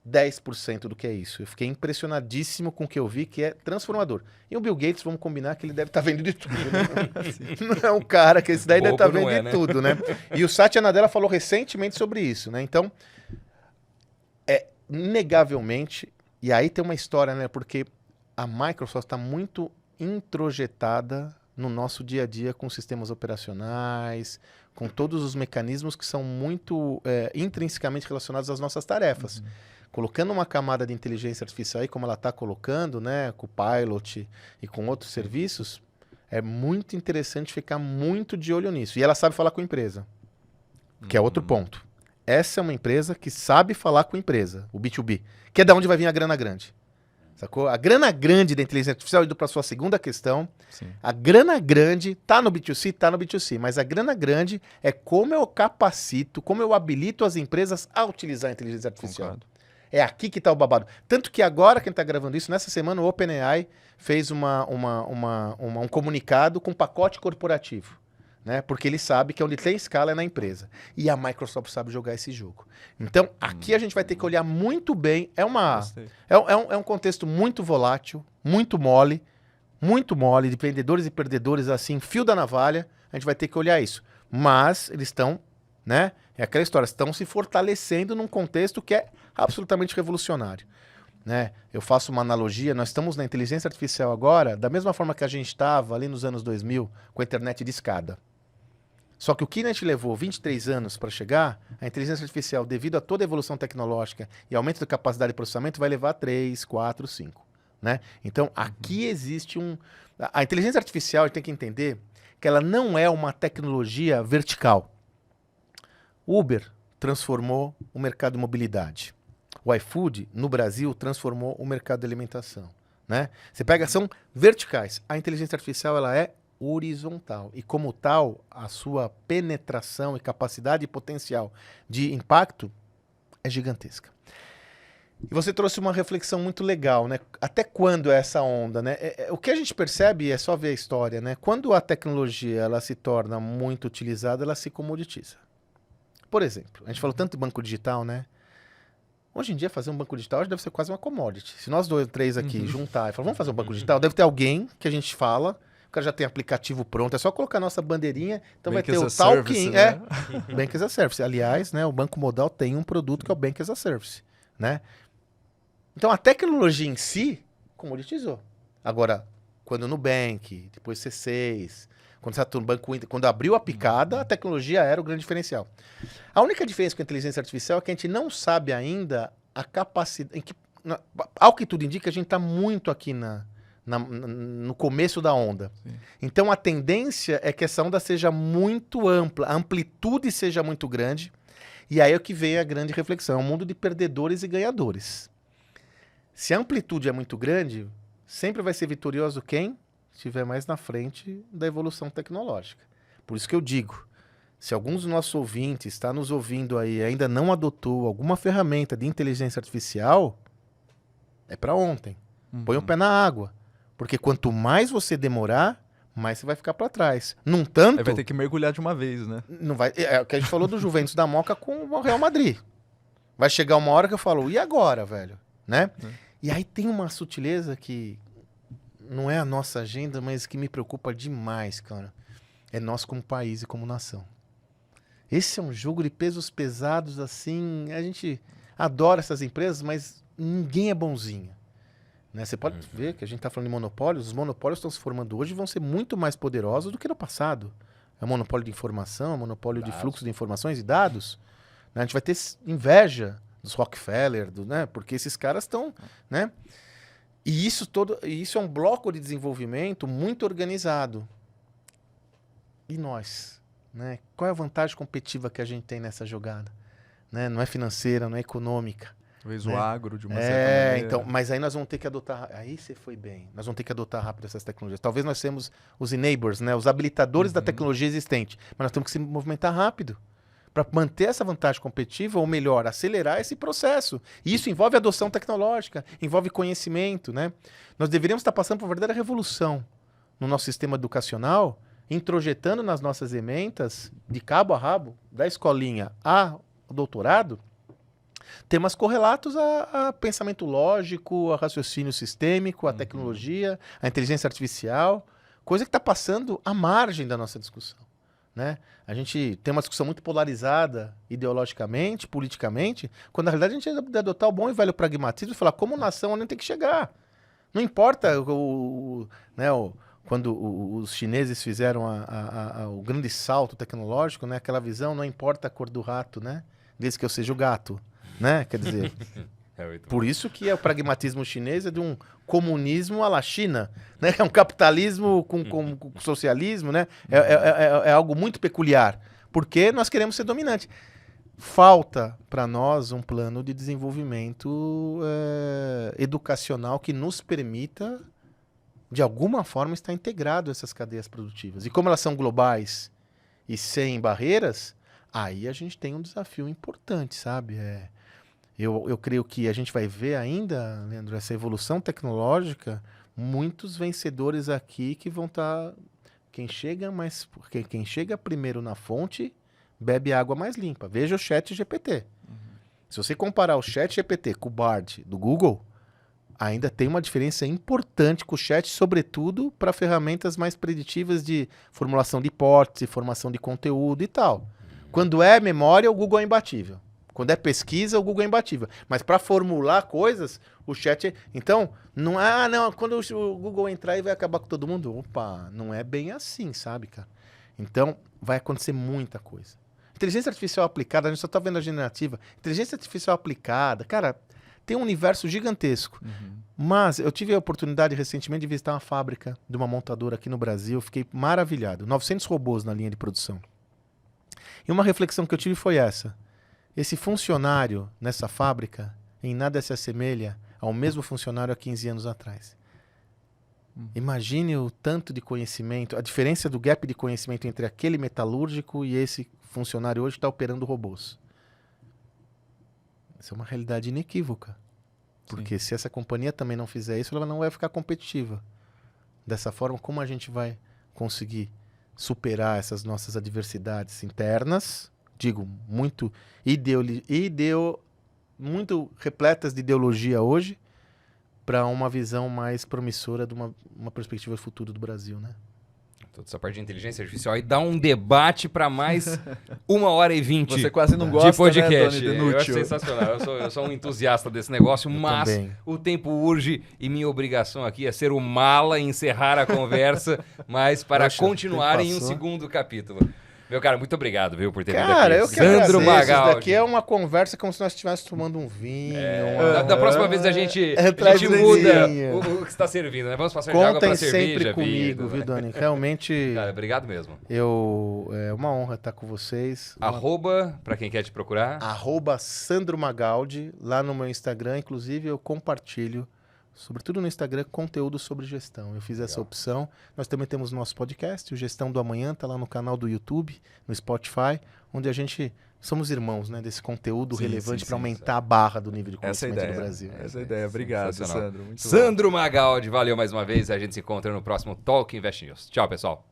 10% do que é isso. Eu fiquei impressionadíssimo com o que eu vi, que é transformador. E o Bill Gates, vamos combinar que ele deve estar vendo de tudo, né? Não é um cara que esse daí deve estar vendo de tudo, né? E o Satya Nadella falou recentemente sobre isso, né? Então, inegavelmente, e aí tem uma história, né? Porque a Microsoft está muito introjetada no nosso dia a dia com sistemas operacionais, com todos os mecanismos que são muito intrinsecamente relacionados às nossas tarefas. Colocando uma camada de inteligência artificial aí, como ela está colocando, né, com o Pilot e com outros serviços, é muito interessante ficar muito de olho nisso. E ela sabe falar com a empresa, que é outro ponto. Essa é uma empresa que sabe falar com a empresa, o B2B, que é da onde vai vir a grana grande. Sacou? A grana grande da inteligência artificial, indo para a sua segunda questão, a grana grande tá no B2C, tá no B2C, mas a grana grande é como eu capacito, como eu habilito as empresas a utilizar a inteligência artificial. Concordo. É aqui que tá o babado. Tanto que agora, quem tá gravando isso, nessa semana, o OpenAI fez um comunicado com pacote corporativo. Né? Porque ele sabe que onde tem escala é na empresa. E a Microsoft sabe jogar esse jogo. Então, aqui a gente vai ter que olhar muito bem. É um contexto muito volátil, muito mole, de vendedores e perdedores, assim, fio da navalha. A gente vai ter que olhar isso. Mas eles estão, né? É aquela história, estão se fortalecendo num contexto que é absolutamente revolucionário. Né? Eu faço uma analogia, nós estamos na inteligência artificial agora, da mesma forma que a gente estava ali nos anos 2000, com a internet de escada. Só que o que a gente levou 23 anos para chegar, a inteligência artificial, devido a toda a evolução tecnológica e aumento da capacidade de processamento, vai levar 3, 4, 5. Né? Então, aqui existe A inteligência artificial, a gente tem que entender que ela não é uma tecnologia vertical. Uber transformou o mercado de mobilidade. O iFood, no Brasil, transformou o mercado de alimentação. Né? Você pega, são verticais. A inteligência artificial, ela é horizontal. E como tal, a sua penetração e capacidade e potencial de impacto é gigantesca. E você trouxe uma reflexão muito legal, né? Até quando é essa onda, né? O que a gente percebe é só ver a história, né? Quando a tecnologia ela se torna muito utilizada, ela se comoditiza. Por exemplo, a gente falou tanto de banco digital, né? Hoje em dia, fazer um banco digital deve ser quase uma commodity. Se nós três aqui juntar e falar, vamos fazer um banco digital, deve ter alguém que a gente fala, o cara já tem aplicativo pronto, é só colocar a nossa bandeirinha, então Bank vai ter o Talking, né? Bank as a Service. Aliás, né, o Banco Modal tem um produto que é o Bank as a Service, né? Então, a tecnologia em si comoditizou. Agora, quando o Nubank, depois C6, quando o Saturno Banco Inter, quando abriu a picada, a tecnologia era o grande diferencial. A única diferença com a inteligência artificial é que a gente não sabe ainda a capacidade... Ao que tudo indica, a gente está muito aqui no começo da onda. Sim. Então, a tendência é que essa onda seja muito ampla, a amplitude seja muito grande, e aí é que vem a grande reflexão. É um mundo de perdedores e ganhadores. Se a amplitude é muito grande, sempre vai ser vitorioso quem estiver mais na frente da evolução tecnológica. Por isso que eu digo, se alguns dos nossos ouvintes está nos ouvindo aí e ainda não adotou alguma ferramenta de inteligência artificial, é para ontem. Põe o pé na água. Porque quanto mais você demorar, mais você vai ficar para trás. Num tanto... Aí vai ter que mergulhar de uma vez, né? Não vai, é o que a gente falou do Juventus da Moca com o Real Madrid. Vai chegar uma hora que eu falo, e agora, velho? Né? E aí tem uma sutileza que não é a nossa agenda, mas que me preocupa demais, cara. É nós como país e como nação. Esse é um jogo de pesos pesados, assim, a gente adora essas empresas, mas ninguém é bonzinho. Né? Você pode ver que a gente está falando de monopólios, os monopólios estão se formando hoje e vão ser muito mais poderosos do que no passado. É um monopólio de informação, é um monopólio de fluxo de informações e dados. Né? A gente vai ter inveja dos Rockefeller, né? Porque esses caras estão... Né? E isso é um bloco de desenvolvimento muito organizado. E nós? Né? Qual é a vantagem competitiva que a gente tem nessa jogada? Né? Não é financeira, não é econômica. Talvez né? o agro, de uma certa maneira. Então, mas aí nós vamos ter que adotar... Aí você foi bem. Nós vamos ter que adotar rápido essas tecnologias. Talvez nós sejamos os enablers, né? Os habilitadores da tecnologia existente. Mas nós temos que se movimentar rápido para manter essa vantagem competitiva, ou melhor, acelerar esse processo. E isso envolve adoção tecnológica, envolve conhecimento, né? Nós deveríamos estar passando por uma verdadeira revolução no nosso sistema educacional, introjetando nas nossas ementas, de cabo a rabo, da escolinha ao doutorado, temas correlatos a pensamento lógico, a raciocínio sistêmico, a tecnologia, a inteligência artificial, coisa que está passando à margem da nossa discussão. Né? A gente tem uma discussão muito polarizada ideologicamente, politicamente, quando na realidade a gente deve adotar o bom e velho pragmatismo e falar como nação onde tem que chegar. Não importa quando os chineses fizeram o grande salto tecnológico, né? Aquela visão, não importa a cor do rato, né? Desde que eu seja o gato. Né? Quer dizer, por isso que o pragmatismo chinês é de um comunismo à la China, né? É um capitalismo com socialismo, né? É algo muito peculiar, porque nós queremos ser dominantes. Falta para nós um plano de desenvolvimento educacional que nos permita, de alguma forma, estar integrado a essas cadeias produtivas. E como elas são globais e sem barreiras, aí a gente tem um desafio importante, sabe? Eu creio que a gente vai ver ainda, Leandro, essa evolução tecnológica, muitos vencedores aqui que vão estar... Quem chega primeiro na fonte, bebe água mais limpa. Veja o ChatGPT. Se você comparar o ChatGPT com o Bard do Google, ainda tem uma diferença importante com o chat, sobretudo para ferramentas mais preditivas de formulação de hipótese, formação de conteúdo e tal. Quando é memória, o Google é imbatível. Quando é pesquisa, o Google é imbatível. Mas para formular coisas, o chat... Então, não quando o Google entrar e vai acabar com todo mundo. Opa, não é bem assim, sabe, cara? Então, vai acontecer muita coisa. Inteligência artificial aplicada, a gente só está vendo a generativa. Inteligência artificial aplicada, cara, tem um universo gigantesco. Mas eu tive a oportunidade recentemente de visitar uma fábrica de uma montadora aqui no Brasil. Fiquei maravilhado. 900 robôs na linha de produção. E uma reflexão que eu tive foi essa. Esse funcionário nessa fábrica em nada se assemelha ao mesmo funcionário há 15 anos atrás. Imagine o tanto de conhecimento, a diferença do gap de conhecimento entre aquele metalúrgico e esse funcionário hoje que está operando robôs. Isso é uma realidade inequívoca. Porque se essa companhia também não fizer isso, ela não vai ficar competitiva. Dessa forma, como a gente vai conseguir superar essas nossas adversidades internas, digo, muito muito repletas de ideologia hoje, para uma visão mais promissora de uma perspectiva de futuro do Brasil, né? Toda essa parte de inteligência artificial aí dá um debate para mais 1h20 Você quase não gosta, de podcast. Né, eu acho sensacional. Eu sou um entusiasta desse negócio, mas também. O tempo urge e minha obrigação aqui é ser o mala e encerrar a conversa, mas para continuar em um segundo capítulo. Meu cara, muito obrigado, viu, por ter vindo aqui. Cara, eu que Sandro agradeço. Magaldi. Isso daqui é uma conversa como se nós estivéssemos tomando um vinho. Da próxima vez a gente muda o que está servindo, né? Vamos passar de água para cerveja. Sempre comigo, viu, Dani? Realmente... Cara, obrigado mesmo. É uma honra estar com vocês. @ para quem quer te procurar. @Sandro Magaldi, lá no meu Instagram. Inclusive, eu compartilho, sobretudo no Instagram, conteúdo sobre gestão. Eu fiz essa opção. Nós também temos nosso podcast, o Gestão do Amanhã, está lá no canal do YouTube, no Spotify, onde a gente somos irmãos, né, desse conteúdo relevante para aumentar a barra do nível de conhecimento do Brasil. Essa é a ideia. Obrigado, Sandro. Muito Sandro Magaldi, valeu mais uma vez. A gente se encontra no próximo Talk Invest News. Tchau, pessoal.